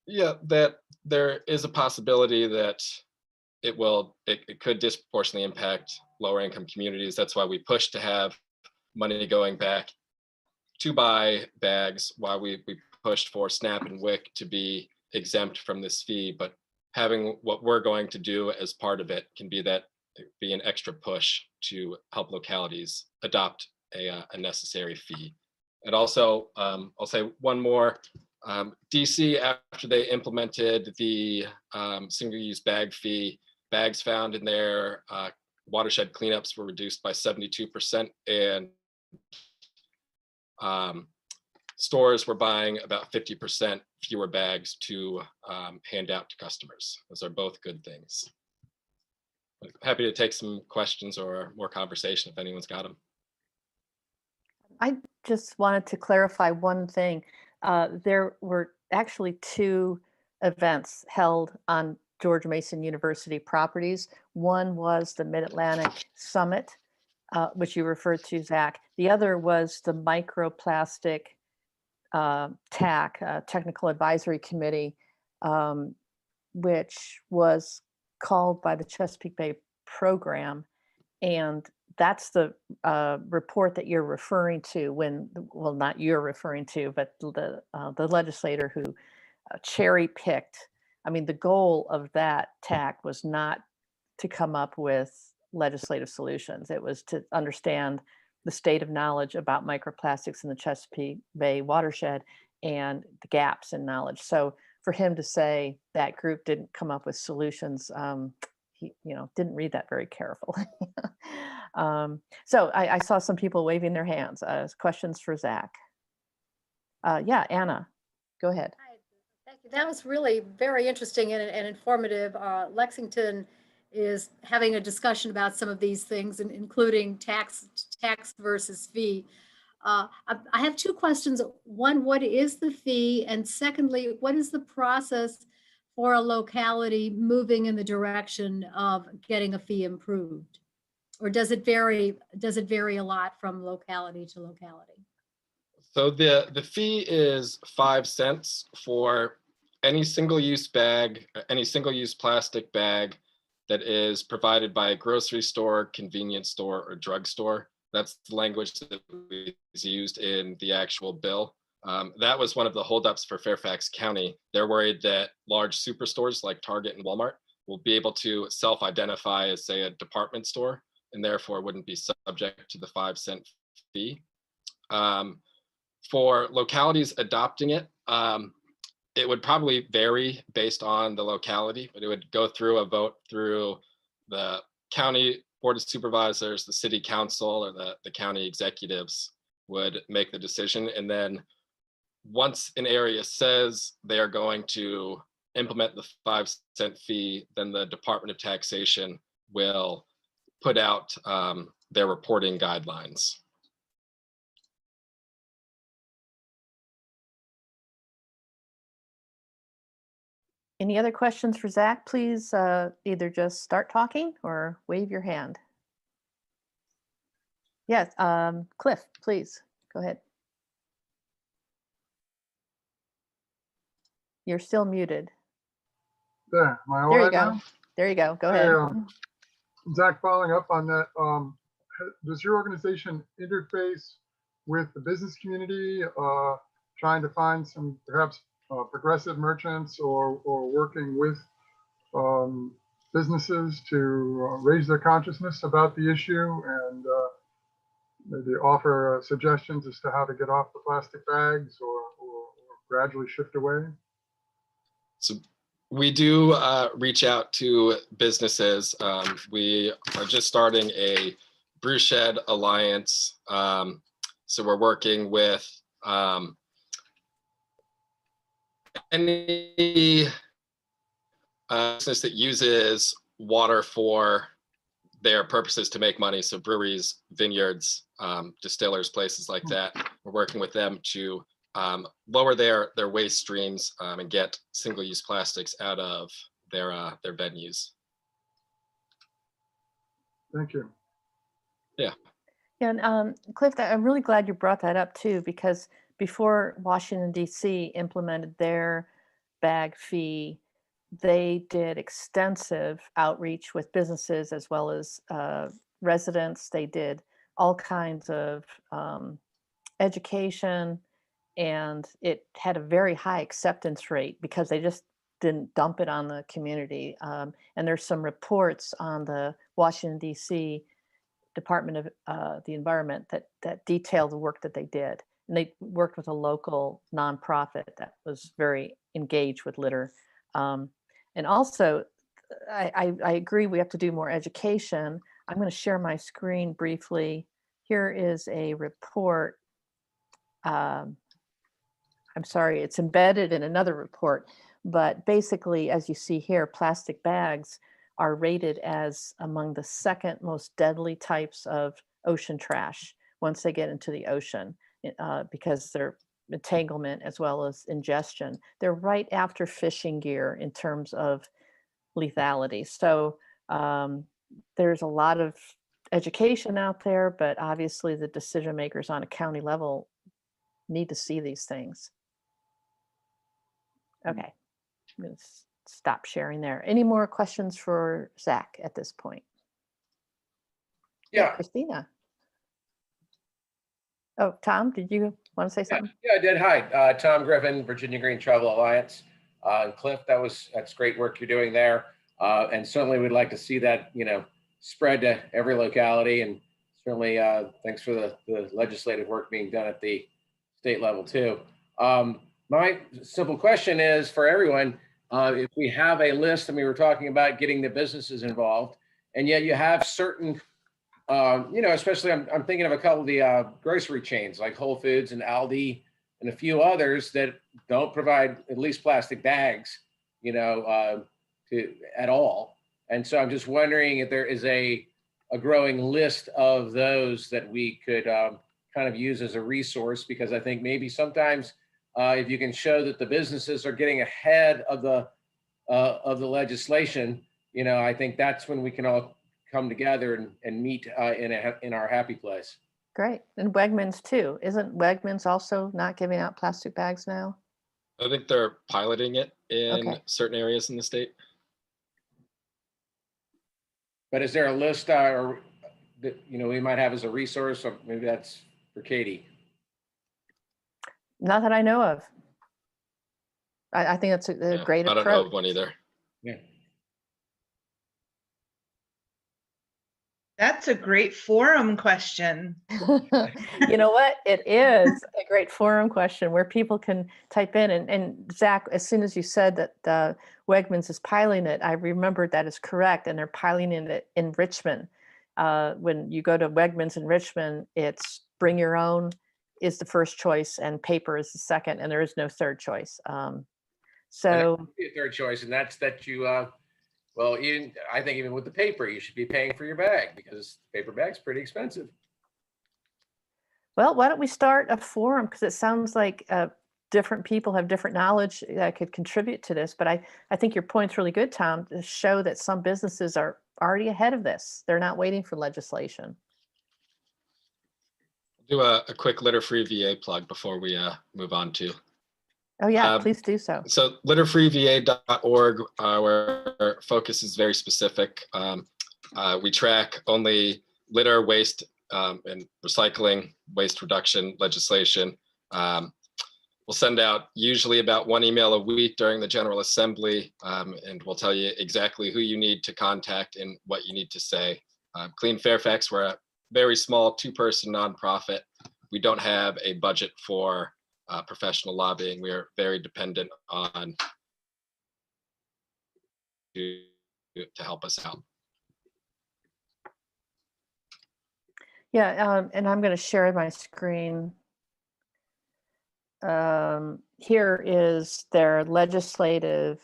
yeah, that there is a possibility that it could disproportionately impact lower income communities. That's why we push to have money going back to buy bags, why we pushed for SNAP and WIC to be exempt from this fee, but having what we're going to do as part of it can be that be an extra push to help localities adopt a necessary fee. And also, I'll say one more. DC, after they implemented the single-use bag fee, bags found in their watershed cleanups were reduced by 72%, and stores were buying about 50% fewer bags to hand out to customers. Those are both good things. I'm happy to take some questions or more conversation if anyone's got them. I just wanted to clarify one thing. There were actually 2 events held on George Mason University properties. One was the Mid-Atlantic Summit, which you referred to, Zach. The other was the Microplastic TAC, Technical Advisory Committee, which was called by the Chesapeake Bay program. And that's the report that you're referring to when, well, not you're referring to, but the legislator who cherry picked. I mean, the goal of that TAC was not to come up with legislative solutions. It was to understand the state of knowledge about microplastics in the Chesapeake Bay watershed and the gaps in knowledge. So for him to say that group didn't come up with solutions, he, didn't read that very carefully. So I saw some people waving their hands. Questions for Zach? Yeah, Anna, go ahead. Hi, thank you. That was really very interesting and informative. Lexington is having a discussion about some of these things, including tax versus fee. I have 2 questions. One, what is the fee? And secondly, what is the process for a locality moving in the direction of getting a fee improved? Or does it vary a lot from locality to locality? So the fee is 5 cents for any single-use bag, any single-use plastic bag that is provided by a grocery store, convenience store, or drugstore. That's the language that is used in the actual bill. That was one of the holdups for Fairfax County. They're worried that large superstores like Target and Walmart will be able to self-identify as, say, a department store, and therefore wouldn't be subject to the 5 cent fee. For localities adopting it, it would probably vary based on the locality, but it would go through a vote through the county board of supervisors, the city council, or the county executives would make the decision. And then once an area says they are going to implement the 5 cent fee, then the Department of Taxation will put out their reporting guidelines. Any other questions for Zach? Please either just start talking or wave your hand. Yes, Cliff, please go ahead. You're still muted. There, am I all There you right go. now? There you go. Go Hey, ahead. Zach, following up on that, does your organization interface with the business community, trying to find some perhaps progressive merchants or working with businesses to raise their consciousness about the issue and maybe offer suggestions as to how to get off the plastic bags or gradually shift away? So we do reach out to businesses. We are just starting a brew shed alliance. So we're working with any business that uses water for their purposes to make money. So breweries, vineyards, distillers, places like that. We're working with them to lower their waste streams and get single-use plastics out of their venues. Thank you. Yeah. And Cliff, I'm really glad you brought that up too, because before Washington, D.C. implemented their bag fee, they did extensive outreach with businesses as well as residents. They did all kinds of education, and it had a very high acceptance rate because they just didn't dump it on the community. And there's some reports on the Washington, D.C. Department of the Environment that detailed the work that they did. And they worked with a local nonprofit that was very engaged with litter. And also, I agree we have to do more education. I'm going to share my screen briefly. Here is a report. I'm sorry, it's embedded in another report, but basically, as you see here, plastic bags are rated as among the second most deadly types of ocean trash once they get into the ocean, because their entanglement as well as ingestion. They're right after fishing gear in terms of lethality. So there's a lot of education out there, but obviously the decision makers on a county level need to see these things. Okay, I'm going to stop sharing there. Any more questions for Zach at this point? Yeah. Christina. Oh, Tom, did you want to say something? Yeah, I did. Hi, Tom Griffin, Virginia Green Travel Alliance. And Cliff, that's great work you're doing there. And certainly we'd like to see that, spread to every locality. And certainly thanks for the legislative work being done at the state level too. My simple question is for everyone, if we have a list, and we were talking about getting the businesses involved, and yet you have certain, especially I'm thinking of a couple of the grocery chains like Whole Foods and Aldi and a few others that don't provide at least plastic bags, at all. And so I'm just wondering if there is a growing list of those that we could kind of use as a resource, because I think maybe sometimes if you can show that the businesses are getting ahead of the legislation, I think that's when we can all come together and meet in our happy place. Great. And Wegmans too. Isn't Wegmans also not giving out plastic bags now? I think they're piloting it in certain areas in the state. But is there a list or that we might have as a resource, or maybe that's for Katie? Not that I know of. I think that's a great approach. I don't know of one either. Yeah. That's a great forum question. You know what? It is a great forum question where people can type in. And Zach, as soon as you said that Wegmans is piloting it, I remembered that is correct. And they're piloting it in Richmond. When you go to Wegmans in Richmond, it's bring your own is the first choice and paper is the second, and there is no third choice. So a third choice, and that's that you well, I think even with the paper, you should be paying for your bag, because paper bag's pretty expensive. Well, why don't we start a forum, because it sounds like different people have different knowledge that could contribute to this. But I think your point's really good, Tom, to show that some businesses are already ahead of this. They're not waiting for legislation. Do a quick litter-free VA plug before we move on to. Oh yeah, please do so. So litterfreeva.org, where our focus is very specific. We track only litter, waste, and recycling, waste reduction legislation. We'll send out usually about one email a week during the General Assembly, and we'll tell you exactly who you need to contact and what you need to say. Clean Fairfax, we're a very small two-person nonprofit. We don't have a budget for professional lobbying. We are very dependent on to help us out. Yeah, and I'm going to share my screen. Here is their legislative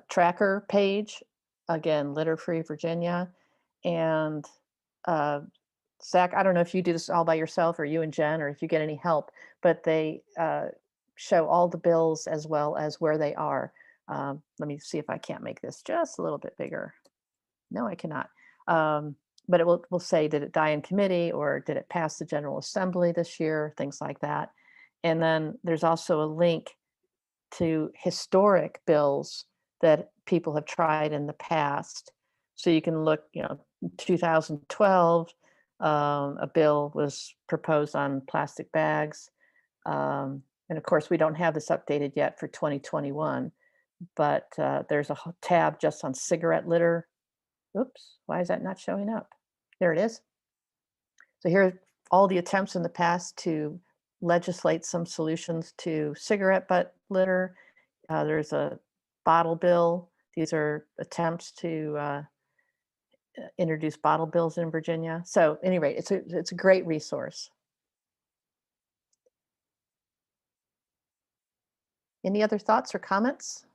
tracker page. Again, Litter Free Virginia. And Zach, I don't know if you do this all by yourself or you and Jen, or if you get any help, but they show all the bills as well as where they are. Let me see if I can't make this just a little bit bigger. No, I cannot. But it will say, did it die in committee, or did it pass the General Assembly this year? Things like that. And then there's also a link to historic bills that people have tried in the past. So you can look, 2012, a bill was proposed on plastic bags. And of course, we don't have this updated yet for 2021, but there's a tab just on cigarette litter. Oops, why is that not showing up? There it is. So here are all the attempts in the past to legislate some solutions to cigarette butt litter. There's a bottle bill. These are attempts to introduce bottle bills in Virginia. So anyway, it's a great resource. Any other thoughts or comments?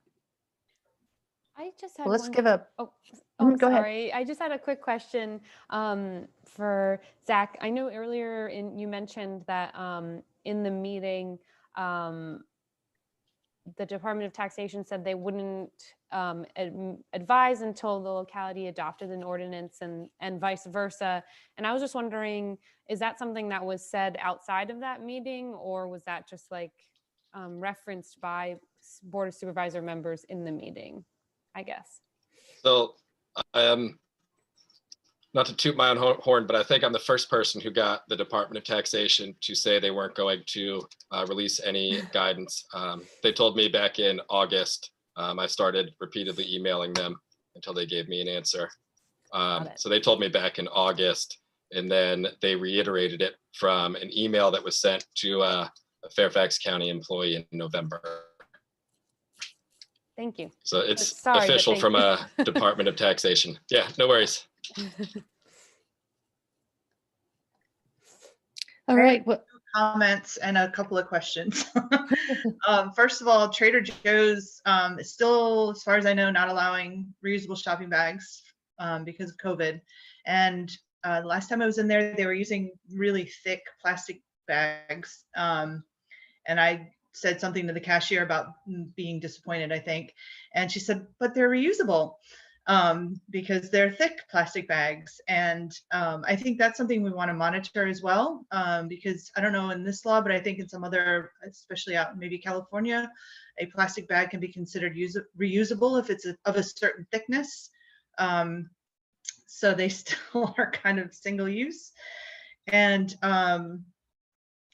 I just had Well, let's one. give a. Oh, Go ahead. sorry. I just had a quick question for Zach. I know earlier you mentioned that in the meeting, the Department of Taxation said they wouldn't advise until the locality adopted an ordinance and vice versa. And I was just wondering, is that something that was said outside of that meeting, or was that just like referenced by Board of Supervisor members in the meeting, I guess? So not to toot my own horn, but I think I'm the first person who got the Department of Taxation to say they weren't going to release any guidance. They told me back in August. I started repeatedly emailing them until they gave me an answer. So they told me back in August, and then they reiterated it from an email that was sent to a Fairfax County employee in November. Thank you. So it's official from a Department of Taxation. Yeah, no worries. All right. Well, comments and a couple of questions. First of all, Trader Joe's is still, as far as I know, not allowing reusable shopping bags because of COVID. And last time I was in there, they were using really thick plastic bags. And I said something to the cashier about being disappointed, I think. And she said, but they're reusable because they're thick plastic bags. And I think that's something we want to monitor as well, because I don't know in this law, but I think in some other, especially out maybe California, a plastic bag can be considered reusable if it's of a certain thickness. So they still are kind of single use. And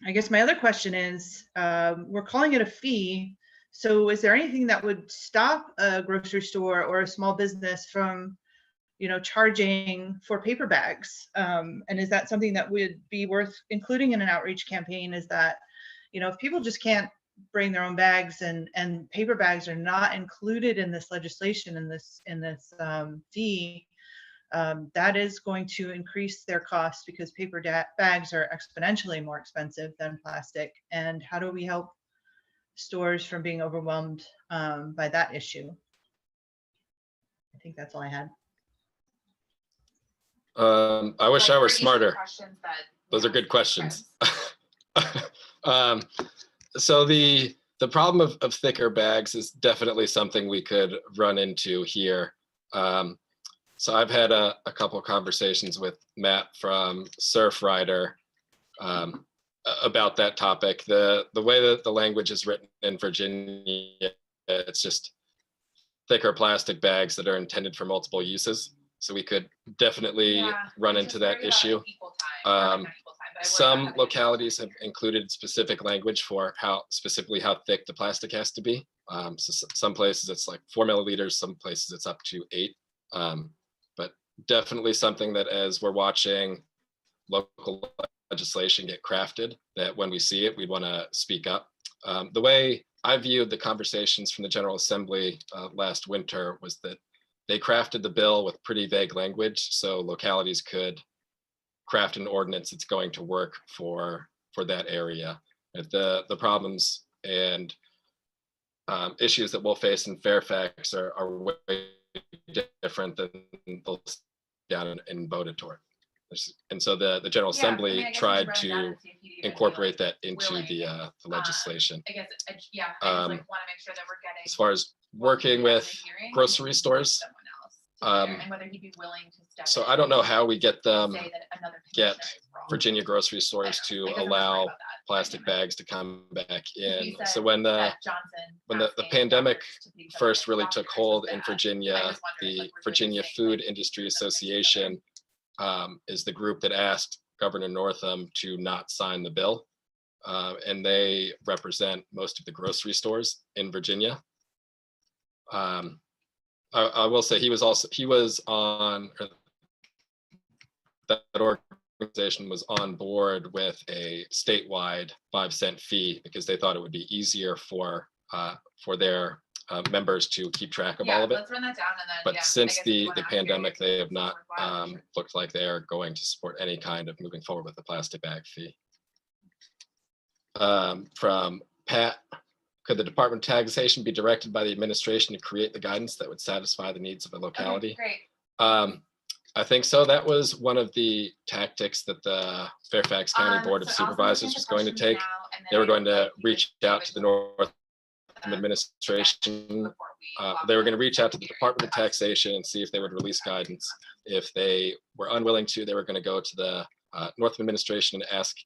I guess my other question is, we're calling it a fee. So is there anything that would stop a grocery store or a small business from, charging for paper bags? And is that something that would be worth including in an outreach campaign? Is that, if people just can't bring their own bags and paper bags are not included in this legislation, in this fee, that is going to increase their costs because paper bags are exponentially more expensive than plastic. And how do we help stores from being overwhelmed by that issue? I think that's all I had. I wish I were smarter. Those are good questions. So the problem of thicker bags is definitely something we could run into here. So I've had a couple of conversations with Matt from Surfrider about that topic. The way that the language is written in Virginia, it's just thicker plastic bags that are intended for multiple uses. So we could definitely run into that issue. Some localities have included specific language for specifically how thick the plastic has to be. So some places it's like 4 milliliters, some places it's up to 8. But definitely something that as we're watching local legislation get crafted, that when we see it, we want to speak up. The way I viewed the conversations from the General Assembly last winter was that they crafted the bill with pretty vague language, so localities could craft an ordinance that's going to work for that area. If the problems and issues that we'll face in Fairfax are way different than those down in Bodator. And so the General Assembly tried to incorporate that into the legislation. I guess, I just want to make sure that we're getting. As far as working with grocery stores, and whether he'd be willing to step so I don't know how we get them, say that another get commissioner is wrong. Virginia grocery stores to I guess I'm just worried allow about that. plastic bags to come back in. He said So when the that Johnson pandemic asked to be something first really doctors took was hold in bad. I Virginia, just wondered, the like, we're Virginia saying, Food like, Industry doesn't make sense. Association is the group that asked Governor Northam to not sign the bill. And they represent most of the grocery stores in Virginia. I will say he was on, or that organization was on board with a statewide 5-cent fee because they thought it would be easier for their members to keep track of all of it. Let's run that down and then. But yeah, I since guess if the you wanna pandemic, they have not worthwhile. looked like they are going to support any kind of moving forward with the plastic bag fee. From Pat, could the Department of Taxation be directed by the administration to create the guidance that would satisfy the needs of a locality? Okay, great. I think so. That was one of the tactics that the Fairfax County Board of So I'll Supervisors answer was going to questions take. now, and They then were I going would to like you reach out to the North Administration. before we walk They were going to through reach out to the here. Department of Taxation and see if they would release guidance. If they were unwilling to, they were going to go to the North Administration and ask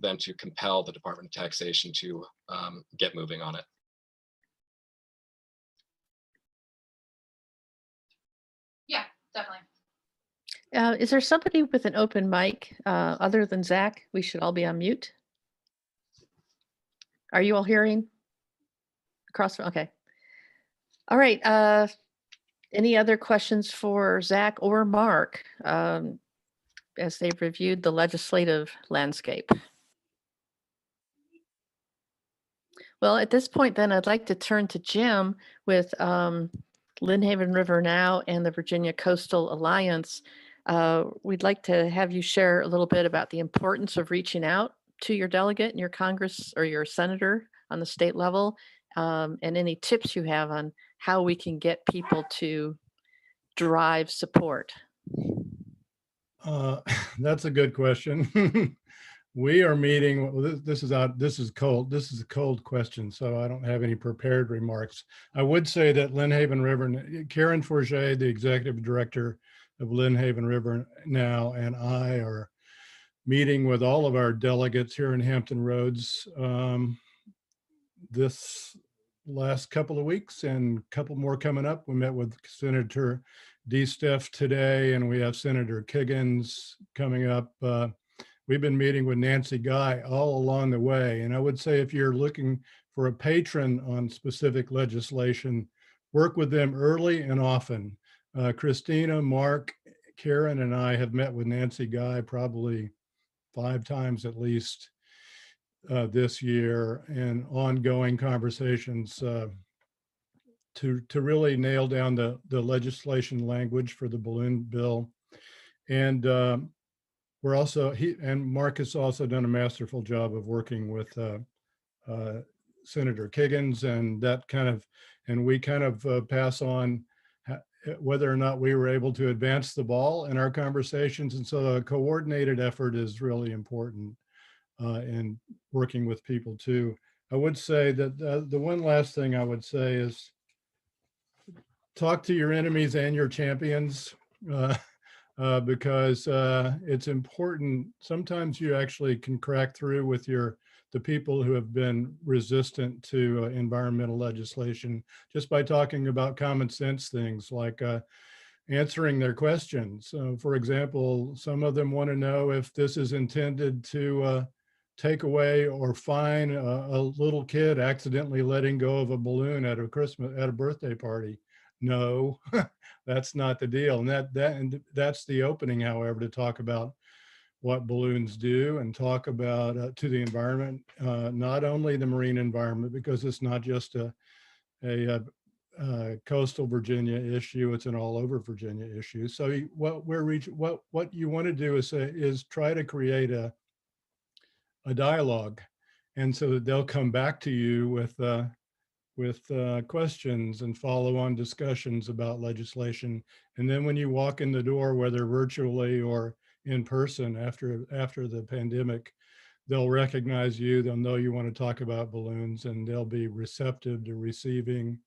them to compel the Department of Taxation to get moving on it. Yeah, definitely. Is there somebody with an open mic other than Zach? We should all be on mute. Are you all hearing? Across, okay. All right. Any other questions for Zach or Mark as they've reviewed the legislative landscape? Well, at this point, then I'd like to turn to Jim with Lynnhaven River Now and the Virginia Coastal Alliance. We'd like to have you share a little bit about the importance of reaching out to your delegate and your Congress or your senator on the state level, and any tips you have on how we can get people to drive support. That's a good question. We are meeting, well, this is a cold question, so I don't have any prepared remarks. I would say that Lynnhaven River, Karen Forget, the executive director of Lynnhaven River Now, and I are meeting with all of our delegates here in Hampton Roads this last couple of weeks, and a couple more coming up. We met with Senator DeSteff today, and we have Senator Kiggins coming up. We've been meeting with Nancy Guy all along the way. And I would say if you're looking for a patron on specific legislation, work with them early and often. Christina, Mark, Karen, and I have met with Nancy Guy probably 5 times at least this year, and ongoing conversations to really nail down the legislation language for the balloon bill. And we're also, Mark has also done a masterful job of working with Senator Kiggins, and that kind of, and we kind of pass on whether or not we were able to advance the ball in our conversations. And so a coordinated effort is really important in working with people too. I would say that the one last thing I would say is talk to your enemies and your champions. Because it's important. Sometimes you actually can crack through with the people who have been resistant to environmental legislation just by talking about common sense things like answering their questions. For example, some of them want to know if this is intended to take away or fine a little kid accidentally letting go of a balloon at a birthday party. No, that's not the deal. And that's the opening, however, to talk about what balloons do and talk about to the environment, not only the marine environment, because it's not just a coastal Virginia issue, it's an all over Virginia issue. So what you want to do is try to create a dialogue, and so that they'll come back to you with questions and follow-on discussions about legislation. And then when you walk in the door, whether virtually or in person after the pandemic, they'll recognize you, they'll know you want to talk about balloons, and they'll be receptive to receiving,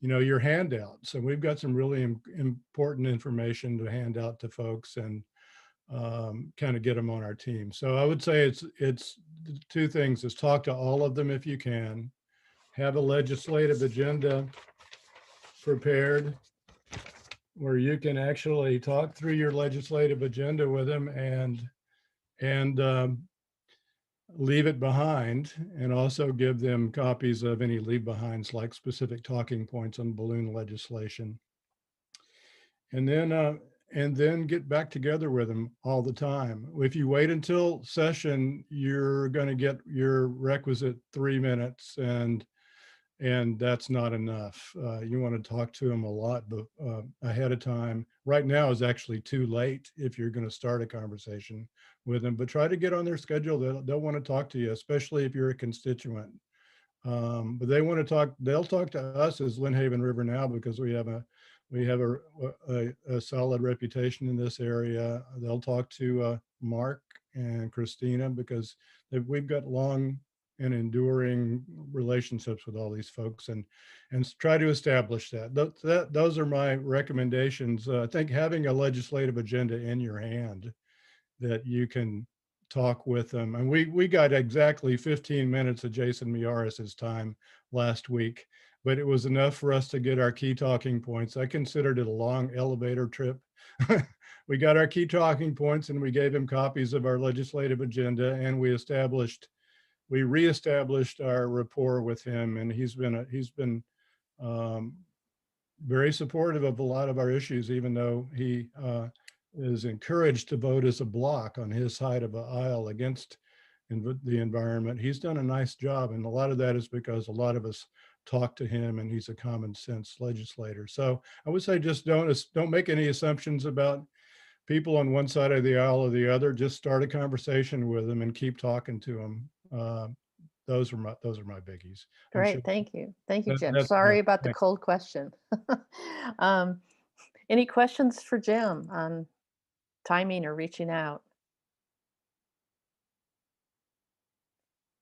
your handout. So we've got some really important information to hand out to folks and kind of get them on our team. So I would say it's 2 things: is talk to all of them if you can, have a legislative agenda prepared where you can actually talk through your legislative agenda with them and leave it behind, and also give them copies of any leave behinds like specific talking points on balloon legislation. and then get back together with them all the time. If you wait until session, you're going to get your requisite 3 minutes, and that's not enough. You want to talk to them a lot ahead of time. Right now is actually too late if you're going to start a conversation with them, but try to get on their schedule. They'll want to talk to you, especially if you're a constituent. But they want to talk, they'll talk to us as Lynn Haven River Now, because we have a solid reputation in this area. They'll talk to Mark and Christina, because we've got long and enduring relationships with all these folks, and try to establish that. Those are my recommendations. I think having a legislative agenda in your hand that you can talk with them. And we got exactly 15 minutes of Jason Miaris's time last week, but it was enough for us to get our key talking points. I considered it a long elevator trip. We got our key talking points, and we gave him copies of our legislative agenda, and we reestablished our rapport with him, and he's been very supportive of a lot of our issues, even though he is encouraged to vote as a block on his side of the aisle against the environment. He's done a nice job, and a lot of that is because a lot of us talk to him, and he's a common sense legislator. So I would say just don't make any assumptions about people on one side of the aisle or the other. Just start a conversation with them and keep talking to them. Those are my biggies. Great, thank you, Jim. That's Sorry enough. about the Thanks. cold question. Any questions for Jim on timing or reaching out?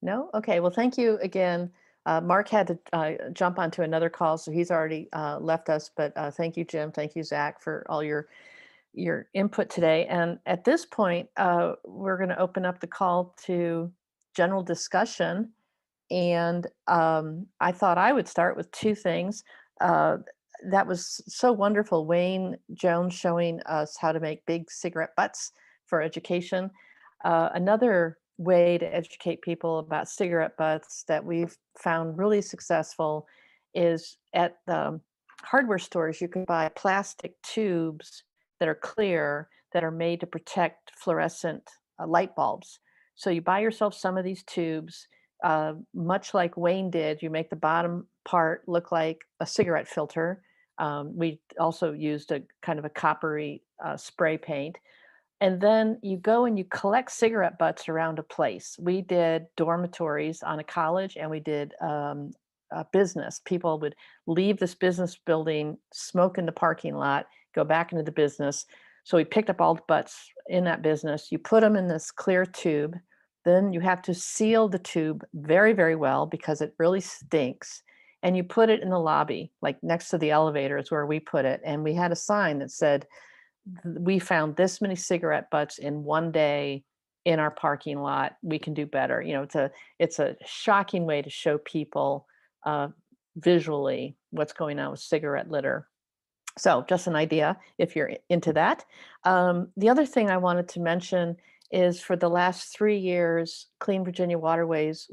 No? Okay, well, thank you again. Mark had to jump onto another call, so he's already left us, but thank you, Jim. Thank you, Zach, for all your input today. And at this point, we're going to open up the call to general discussion. And I thought I would start with two things. That was so wonderful, Wayne Jones showing us how to make big cigarette butts for education. Another way to educate people about cigarette butts that we've found really successful is at the hardware stores. You can buy plastic tubes that are clear, that are made to protect fluorescent light bulbs. So you buy yourself some of these tubes, much like Wayne did. You make the bottom part look like a cigarette filter. We also used a kind of a coppery spray paint. And then you go and you collect cigarette butts around a place. We did dormitories on a college, and we did a business. People would leave this business building, smoke in the parking lot, go back into the business. So we picked up all the butts in that business. You put them in this clear tube. Then you have to seal the tube very, very well, because it really stinks. And you put it in the lobby, like next to the elevators where we put it. And we had a sign that said, we found this many cigarette butts in one day in our parking lot. We can do better. You know, it's a shocking way to show people visually what's going on with cigarette litter. So just an idea if you're into that. The other thing I wanted to mention is, for the last 3 years, Clean Virginia Waterways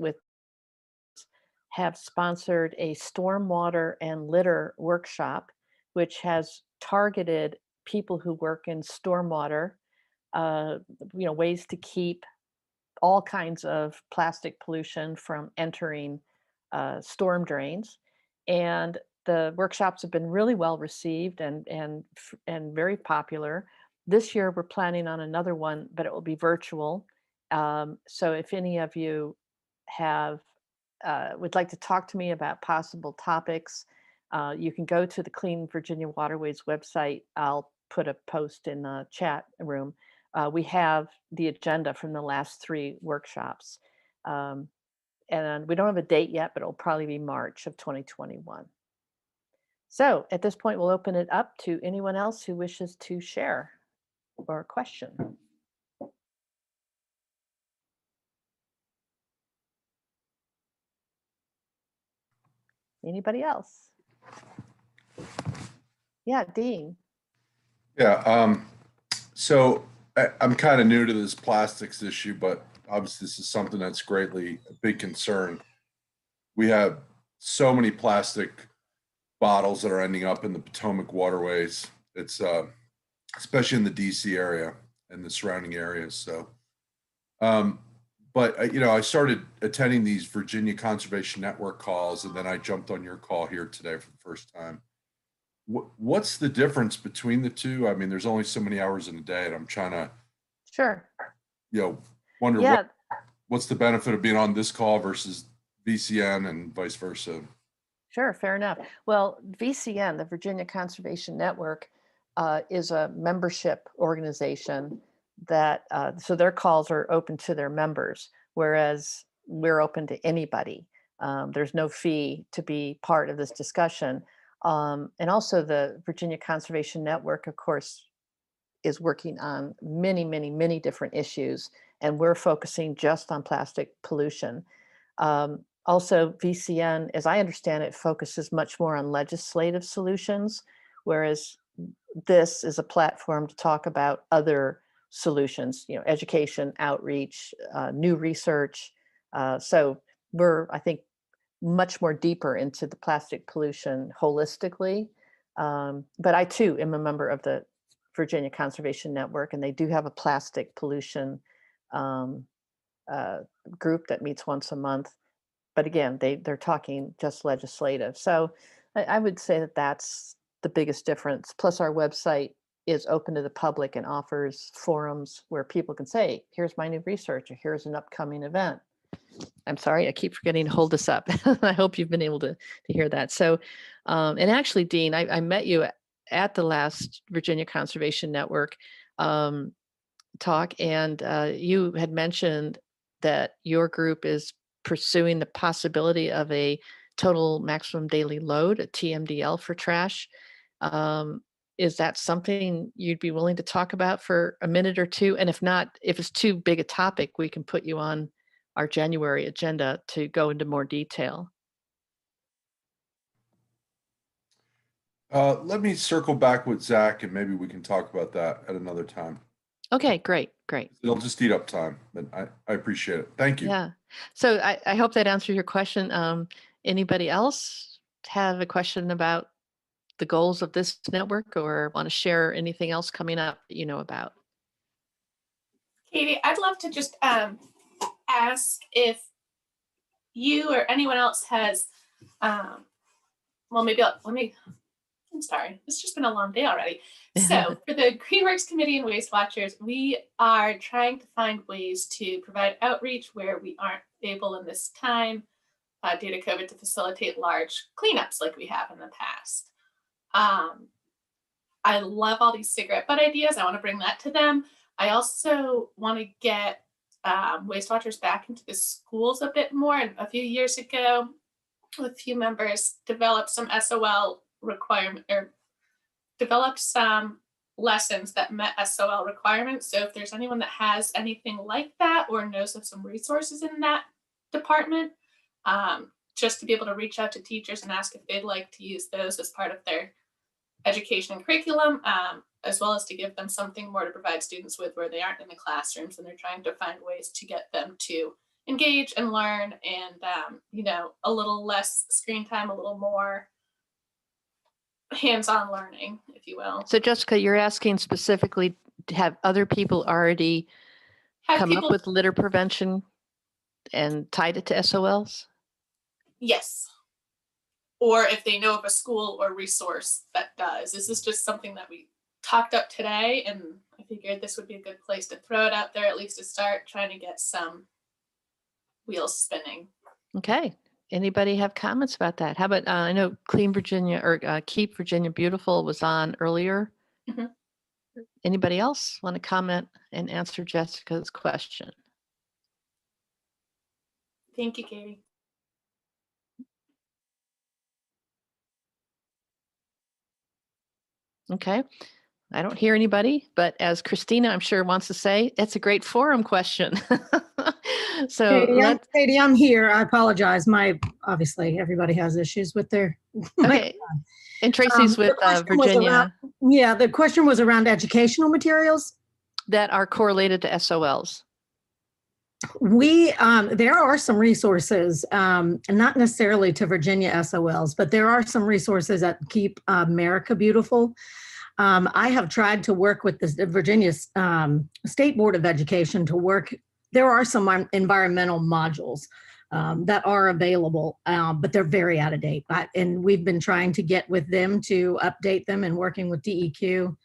have sponsored a stormwater and litter workshop, which has targeted people who work in stormwater, ways to keep all kinds of plastic pollution from entering storm drains. And the workshops have been really well received and very popular. This year, we're planning on another one, but it will be virtual. So if any of you would like to talk to me about possible topics, you can go to the Clean Virginia Waterways website. I'll put a post in the chat room. We have the agenda from the last 3 workshops. And we don't have a date yet, but it'll probably be March of 2021. So at this point, we'll open it up to anyone else who wishes to share or question. Anybody else? Yeah, Dean. Yeah, so I'm kind of new to this plastics issue, but obviously this is something that's greatly a big concern. We have so many plastic bottles that are ending up in the Potomac waterways. It's especially in the DC area and the surrounding areas. So, but you know, I started attending these Virginia Conservation Network calls, and then I jumped on your call here today for the first time. What's the difference between the two? I mean, there's only so many hours in a day, and I'm trying to, Sure. you know, wonder Yeah. what's the benefit of being on this call versus VCN and vice versa. Sure, fair enough. Well, VCN, the Virginia Conservation Network, is a membership organization that, so their calls are open to their members, whereas we're open to anybody. There's no fee to be part of this discussion. And also the Virginia Conservation Network, of course, is working on many, many, many different issues, and we're focusing just on plastic pollution. Also, VCN, as I understand it, focuses much more on legislative solutions, whereas this is a platform to talk about other solutions, you know, education, outreach, new research. So we're, I think, much more deeper into the plastic pollution holistically. But I too am a member of the Virginia Conservation Network, and they do have a plastic pollution group that meets once a month. But again, they're talking just legislative. So I would say that that's the biggest difference. Plus our website is open to the public and offers forums where people can say, here's my new research, or here's an upcoming event. I'm sorry, I keep forgetting to hold this up. I hope you've been able to hear that. So, and actually, Dean, I met you at the last Virginia Conservation Network talk, and you had mentioned that your group is pursuing the possibility of a total maximum daily load, a TMDL for trash. Is that something you'd be willing to talk about for a minute or two? And if not, if it's too big a topic, we can put you on our January agenda to go into more detail. Let me circle back with Zach, and maybe we can talk about that at another time. Okay, great, great. It'll just eat up time, but I appreciate it. Thank you. Yeah. So I hope that answers your question. Anybody else have a question about the goals of this network, or want to share anything else coming up that you know about? Katie, I'd love to just ask if you or anyone else has, well, maybe I'm sorry, it's just been a long day already. So for the Greenworks Committee and Waste Watchers, we are trying to find ways to provide outreach where we aren't able in this time due to COVID to facilitate large cleanups like we have in the past. I love all these cigarette butt ideas. I want to bring that to them. I also want to get Waste Watchers back into the schools a bit more. And a few years ago, a few members developed some SOL requirement, or developed some lessons that met SOL requirements. So if there's anyone that has anything like that or knows of some resources in that department, just to be able to reach out to teachers and ask if they'd like to use those as part of their education and curriculum, as well as to give them something more to provide students with where they aren't in the classrooms and they're trying to find ways to get them to engage and learn, and you know, a little less screen time, a little more hands-on learning, if you will. So Jessica, you're asking specifically to have other people already come up with litter prevention and tied it to SOLs? Yes. Or if they know of a school or resource that does. This is just something that we talked up today, and I figured this would be a good place to throw it out there, at least to start trying to get some wheels spinning. Okay. Anybody have comments about that? How about, I know Clean Virginia, or Keep Virginia Beautiful was on earlier. Mm-hmm. Anybody else want to comment and answer Jessica's question? Thank you, Katie. Okay. I don't hear anybody, but as Christina, I'm sure, wants to say, it's a great forum question. So Katie, I'm here. I apologize. Obviously everybody has issues with their. Okay. And Tracy's with Virginia. The question was around educational materials that are correlated to SOLs. There are some resources, not necessarily to Virginia SOLs, but there are some resources that Keep America Beautiful. I have tried to work with the Virginia State Board of Education to work. There are some environmental modules that are available, but they're very out of date. And we've been trying to get with them to update them and working with DEQ.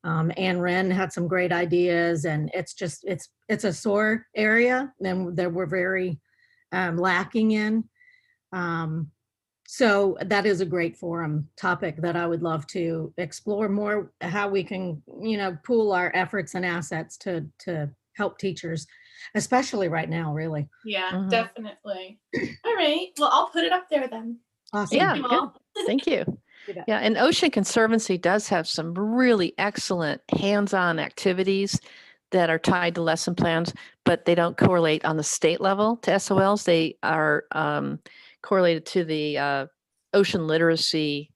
Ann Wren had some great ideas, and it's a sore area and that we're very lacking in. So that is a great forum topic that I would love to explore more, how we can, pool our efforts and assets to help teachers, especially right now, really. Yeah, definitely. All right. Well, I'll put it up there then. Awesome. Yeah, Thank you good. all. Thank you. Yeah, and Ocean Conservancy does have some really excellent hands-on activities that are tied to lesson plans, but they don't correlate on the state level to SOLs. They are correlated to the Ocean Literacy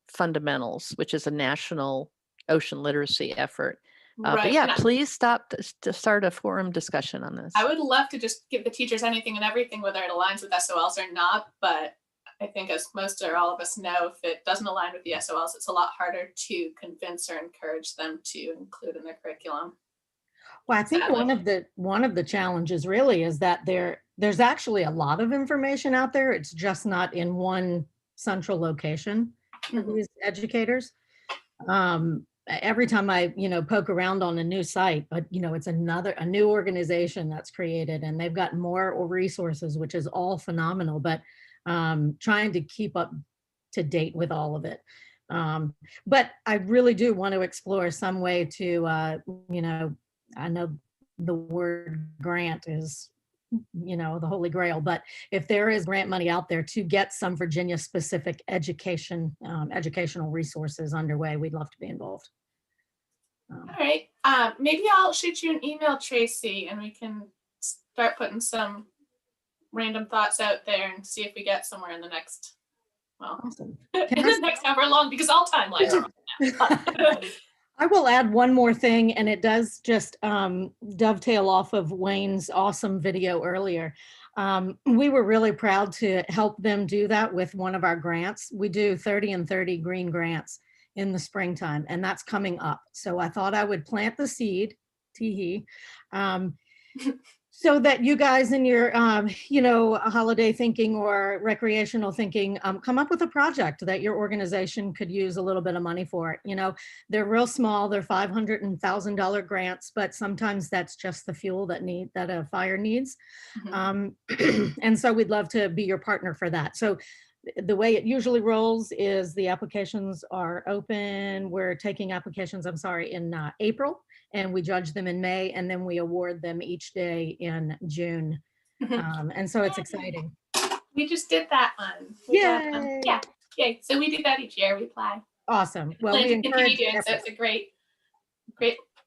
Fundamentals, which is a national ocean literacy effort. But Right. yeah, And please to start a forum discussion on this. I would love to just give the teachers anything and everything, whether it aligns with SOLs or not. But I think, as most or all of us know, if it doesn't align with the SOLs, it's a lot harder to convince or encourage them to include in their curriculum. Well, I think one of the challenges really is that there's actually a lot of information out there. It's just not in one central location for these educators. Every time I, poke around on a new site, but it's a new organization that's created, and they've got more resources, which is all phenomenal, but trying to keep up to date with all of it. But I really do want to explore some way to, I know the word grant is, the holy grail, but if there is grant money out there to get some Virginia specific educational resources underway, we'd love to be involved. All right. Maybe I'll shoot you an email, Tracy, and we can start putting some random thoughts out there and see if we get somewhere in the next, awesome. in the next however long, because all timelines are off. I will add one more thing, and it does just dovetail off of Wayne's awesome video earlier. We were really proud to help them do that with one of our grants. We do 30 and 30 green grants in the springtime, and that's coming up. So I thought I would plant the seed, tee-hee, so that you guys in your, holiday thinking or recreational thinking, come up with a project that your organization could use a little bit of money for. They're real small, they're $500 and $1,000 grants, but sometimes that's just the fuel that a fire needs. And so we'd love to be your partner for that. So the way it usually rolls is the applications are open. We're taking applications, in April, and we judge them in May, and then we award them each day in June. And so it's exciting. We just did that one. Yay. Yeah. Yay. So we do that each year. We apply. Awesome. Well, Plan we to continue encourage doing so. It's a great,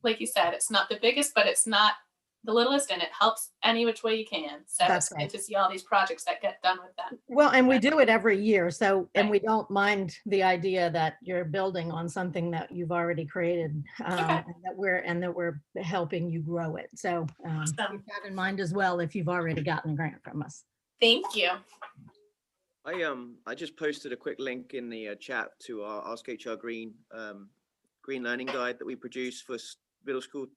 like you said, it's not the biggest, but it's not the littlest, and it helps any which way you can. So That's it's good to see all these projects that get done with them. Well, and we do it every year. So, and we don't mind the idea that you're building on something that you've already created, and that we're helping you grow it. So keep that in mind as well if you've already gotten a grant from us. Thank you. I just posted a quick link in the chat to our Ask HR Green Green Learning Guide that we produce for middle school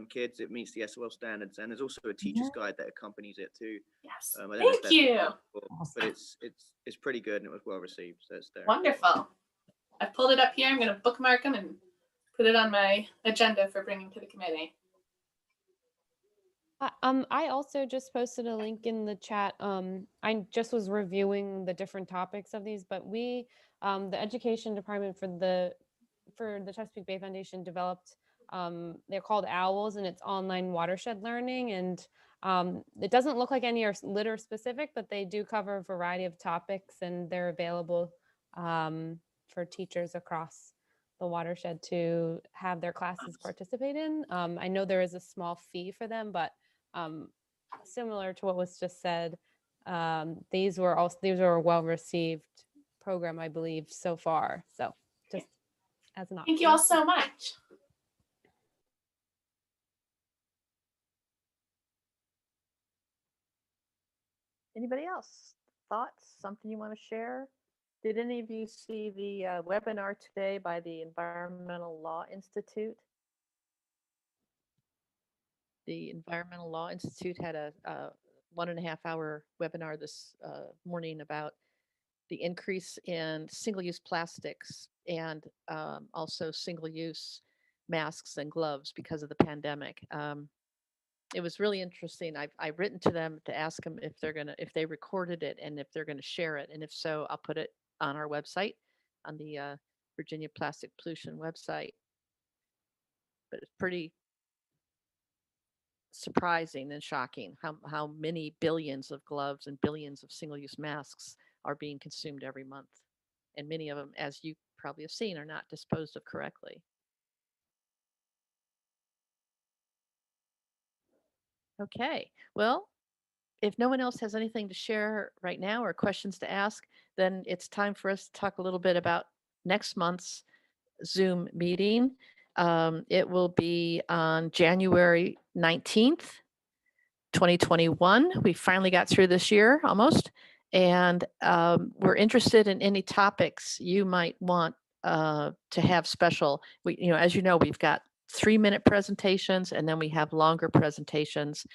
kids. It meets the SOL standards, and there's also a teacher's guide that accompanies it too. Yes. Thank you. But it's pretty good, and it was well received. So it's there. Wonderful. I pulled it up here. I'm going to bookmark them and put it on my agenda for bringing to the committee. I also just posted a link in the chat. I just was reviewing the different topics of these, but we, the education department for the Chesapeake Bay Foundation developed, they're called OWLs, and it's online watershed learning. And it doesn't look like any are litter specific, but they do cover a variety of topics, and they're available for teachers across the watershed to have their classes participate in. I know there is a small fee for them, but similar to what was just said, these were a well-received program, I believe, so far. So just as an option. Thank you all so much. Anybody else? Thoughts? Something you want to share? Did any of you see the webinar today by the Environmental Law Institute? The Environmental Law Institute had a 1.5 hour webinar this morning about the increase in single-use plastics and also single-use masks and gloves because of the pandemic. It was really interesting. I've written to them to ask them if they recorded it and if they're gonna share it, and if so, I'll put it on our website, on the Virginia Plastic Pollution website. But it's pretty surprising and shocking how many billions of gloves and billions of single-use masks are being consumed every month. And many of them, as you probably have seen, are not disposed of correctly. Okay, well, if no one else has anything to share right now or questions to ask, then it's time for us to talk a little bit about next month's Zoom meeting. It will be on January 19th, 2021. We finally got through this year almost, and we're interested in any topics you might want to have special. As you know, we've got 3-minute presentations, and then we have longer presentations.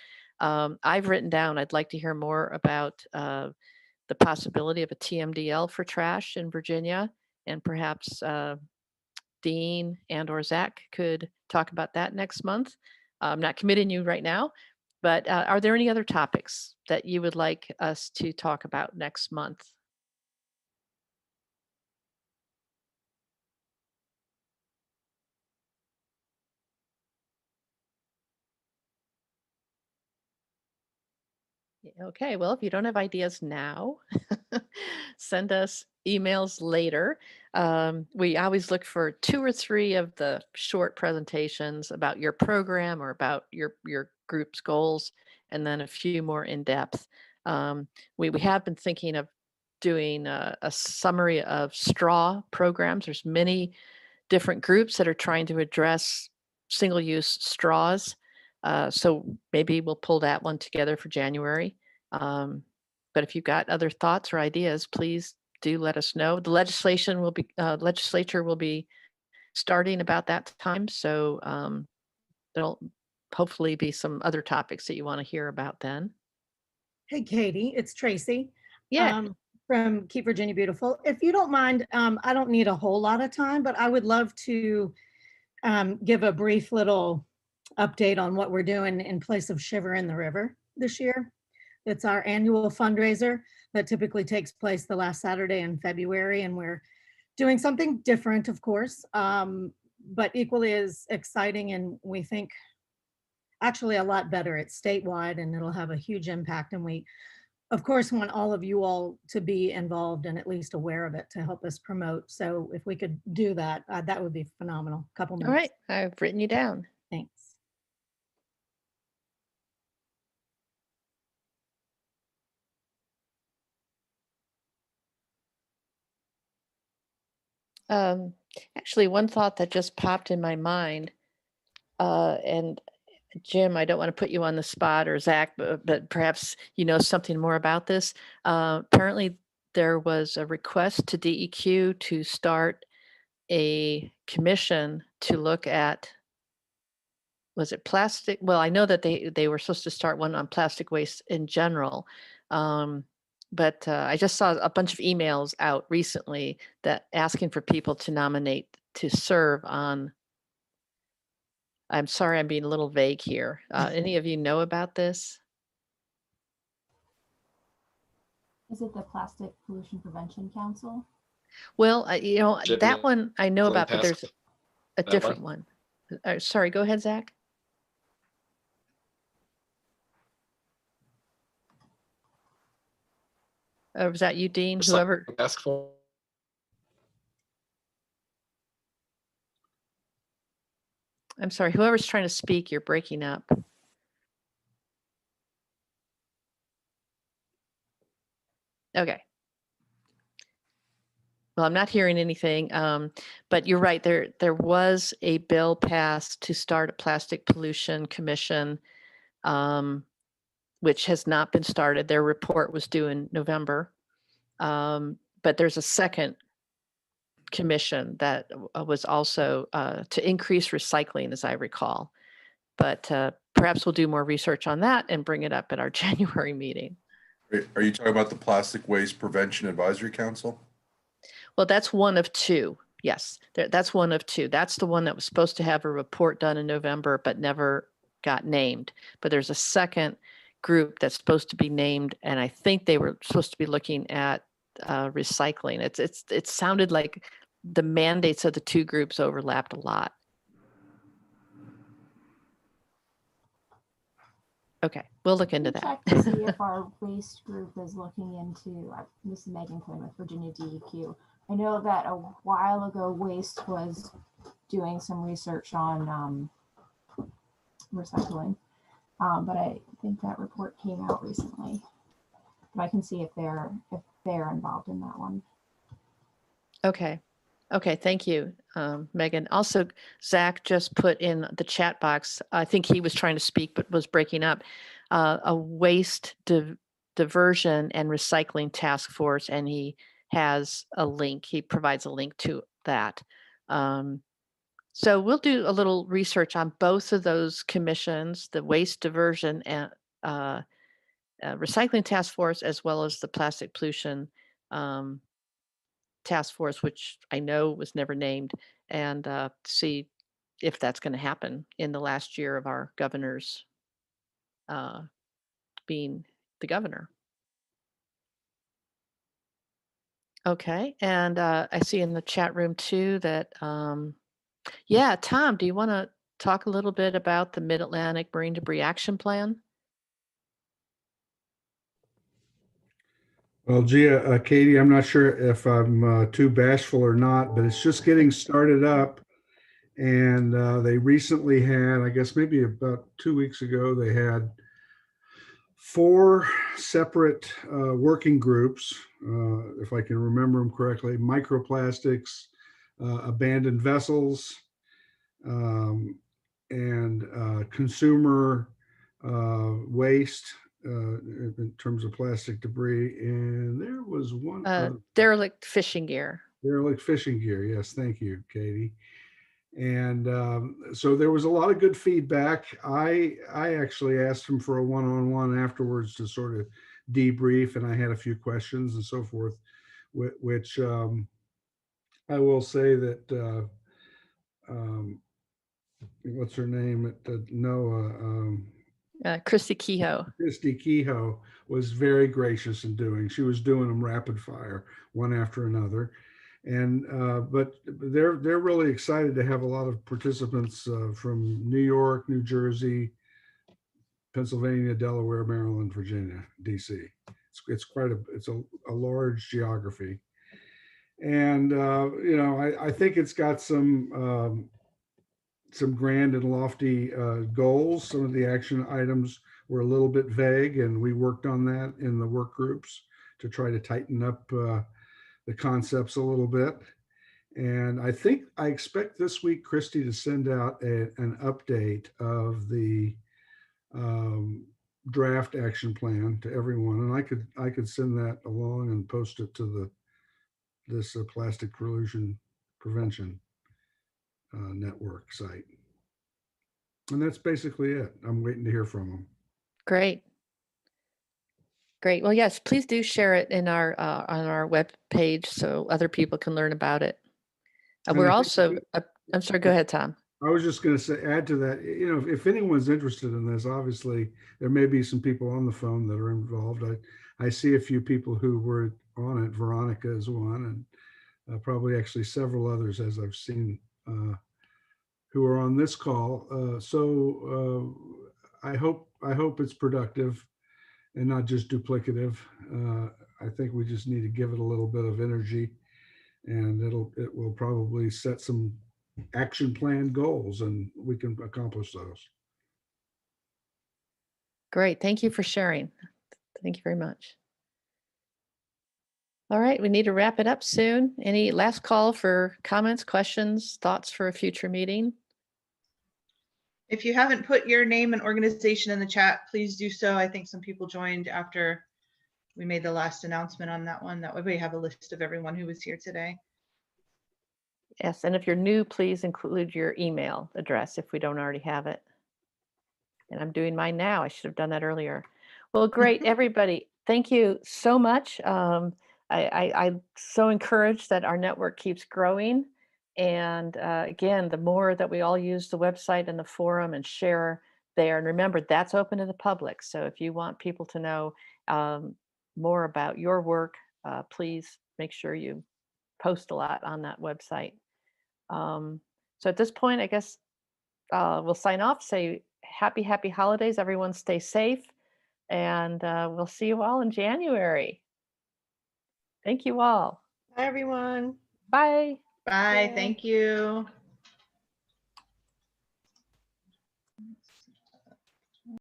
I've written down, I'd like to hear more about the possibility of a TMDL for trash in Virginia, and perhaps Dean and or Zach could talk about that next month. I'm not committing you right now, but are there any other topics that you would like us to talk about next month? Okay, well, if you don't have ideas now, send us emails later. We always look for 2 or 3 of the short presentations about your program or about your group's goals, and then a few more in depth. We have been thinking of doing a summary of straw programs. There's many different groups that are trying to address single-use straws. So maybe we'll pull that one together for January. But if you've got other thoughts or ideas, please do let us know. The legislature will be starting about that time. So there'll hopefully be some other topics that you want to hear about then. Hey, Katie, it's Tracy. Yeah. From Keep Virginia Beautiful. If you don't mind, I don't need a whole lot of time, but I would love to give a brief little update on what we're doing in place of Shiver in the River this year. It's our annual fundraiser that typically takes place the last Saturday in February, and we're doing something different, of course, but equally as exciting, and we think actually a lot better. It's statewide, and it'll have a huge impact, and we of course want all of you all to be involved and at least aware of it to help us promote. So if we could do that, that would be phenomenal. Couple minutes. All right, I've written you down. Thanks. Actually, one thought that just popped in my mind, and Jim, I don't want to put you on the spot, or Zach, but perhaps you know something more about this. Apparently, there was a request to DEQ to start a commission to look at, was it plastic? Well, I know that they were supposed to start one on plastic waste in general. But I just saw a bunch of emails out recently that asking for people to nominate to serve on. I'm sorry, I'm being a little vague here. Any of you know about this? Is it the Plastic Pollution Prevention Council? Well, that one I know about, but there's a that different one. Sorry, go ahead, Zach. Was that you, Dean? Whoever ask for. I'm sorry, whoever's trying to speak, you're breaking up. Okay. Well, I'm not hearing anything, but you're right. There was a bill passed to start a plastic pollution commission, which has not been started. Their report was due in November. but there's a second commission that was also to increase recycling, as I recall. But perhaps we'll do more research on that and bring it up at our January meeting. Are you talking about the Plastic Waste Prevention Advisory Council? Well, that's one of two. Yes, that's one of two. That's the one that was supposed to have a report done in November, but never got named. But there's a second group that's supposed to be named, and I think they were supposed to be looking at recycling. It sounded like the mandates of the two groups overlapped a lot. Okay, we'll look into that. Check to see if our waste group is looking into, this is Megan Quinn with Virginia DEQ. I know that a while ago, Waste was doing some research on recycling, but I think that report came out recently. But I can see if they're involved in that one. Okay. Okay, thank you, Megan. Also, Zach just put in the chat box, I think he was trying to speak but was breaking up, a waste diversion and recycling task force, and he has a link. He provides a link to that. So we'll do a little research on both of those commissions, the waste diversion and recycling task force, as well as the plastic pollution task force, which I know was never named, and see if that's going to happen in the last year of our governor's being the governor. Okay, and I see in the chat room too that, yeah, Tom, do you want to talk a little bit about the Mid-Atlantic Marine Debris Action Plan? Well, Gia, Katie, I'm not sure if I'm too bashful or not, but it's just getting started up. And they recently had, I guess maybe about 2 weeks ago, they had 4 separate working groups, if I can remember them correctly: microplastics, abandoned vessels, and consumer waste, in terms of plastic debris. And there was one derelict fishing gear. Derelict fishing gear. Yes, thank you, Katie. And so there was a lot of good feedback. I actually asked him for a one-on-one afterwards to sort of debrief, and I had a few questions and so forth, which I will say that what's her name at NOAA? Christy Kehoe. Christy Kehoe was very gracious in doing. She was doing them rapid fire, one after another. And but they're really excited to have a lot of participants from New York, New Jersey, Pennsylvania, Delaware, Maryland, Virginia, DC. It's quite a large geography. And you know, I think it's got some grand and lofty goals. Some of the action items were a little bit vague, and we worked on that in the work groups to try to tighten up the concepts a little bit. And I expect this week Christy to send out an update of the draft action plan to everyone, and I could send that along and post it to this plastic pollution prevention network site. And that's basically it. I'm waiting to hear from them. Great. Great. Well, yes, please do share it in our on our web page so other people can learn about it. We're also, I'm sorry, go ahead, Tom. I was just going to say, add to that, you know, if anyone's interested in this, obviously there may be some people on the phone that are involved. I see a few people who were on it. Veronica is one, and probably actually several others, as I've seen, who are on this call. So I hope it's productive and not just duplicative. I think we just need to give it a little bit of energy, and it will probably set some action plan goals, and we can accomplish those. Great. Thank you for sharing. Thank you very much. All right, we need to wrap it up soon. Any last call for comments, questions, thoughts for a future meeting? If you haven't put your name and organization in the chat, please do so. I think some people joined after we made the last announcement on that one. That way we have a list of everyone who was here today. Yes, and if you're new, please include your email address if we don't already have it. And I'm doing mine now. I should have done that earlier. Well, great, everybody. Thank you so much. I'm so encouraged that our network keeps growing. And again, the more that we all use the website and the forum and share there, and remember, that's open to the public. So if you want people to know more about your work, please make sure you post a lot on that website. So at this point, I guess we'll sign off, say happy holidays. Everyone stay safe, and we'll see you all in January. Thank you all. Bye, everyone. Bye. Bye. Bye. Thank you.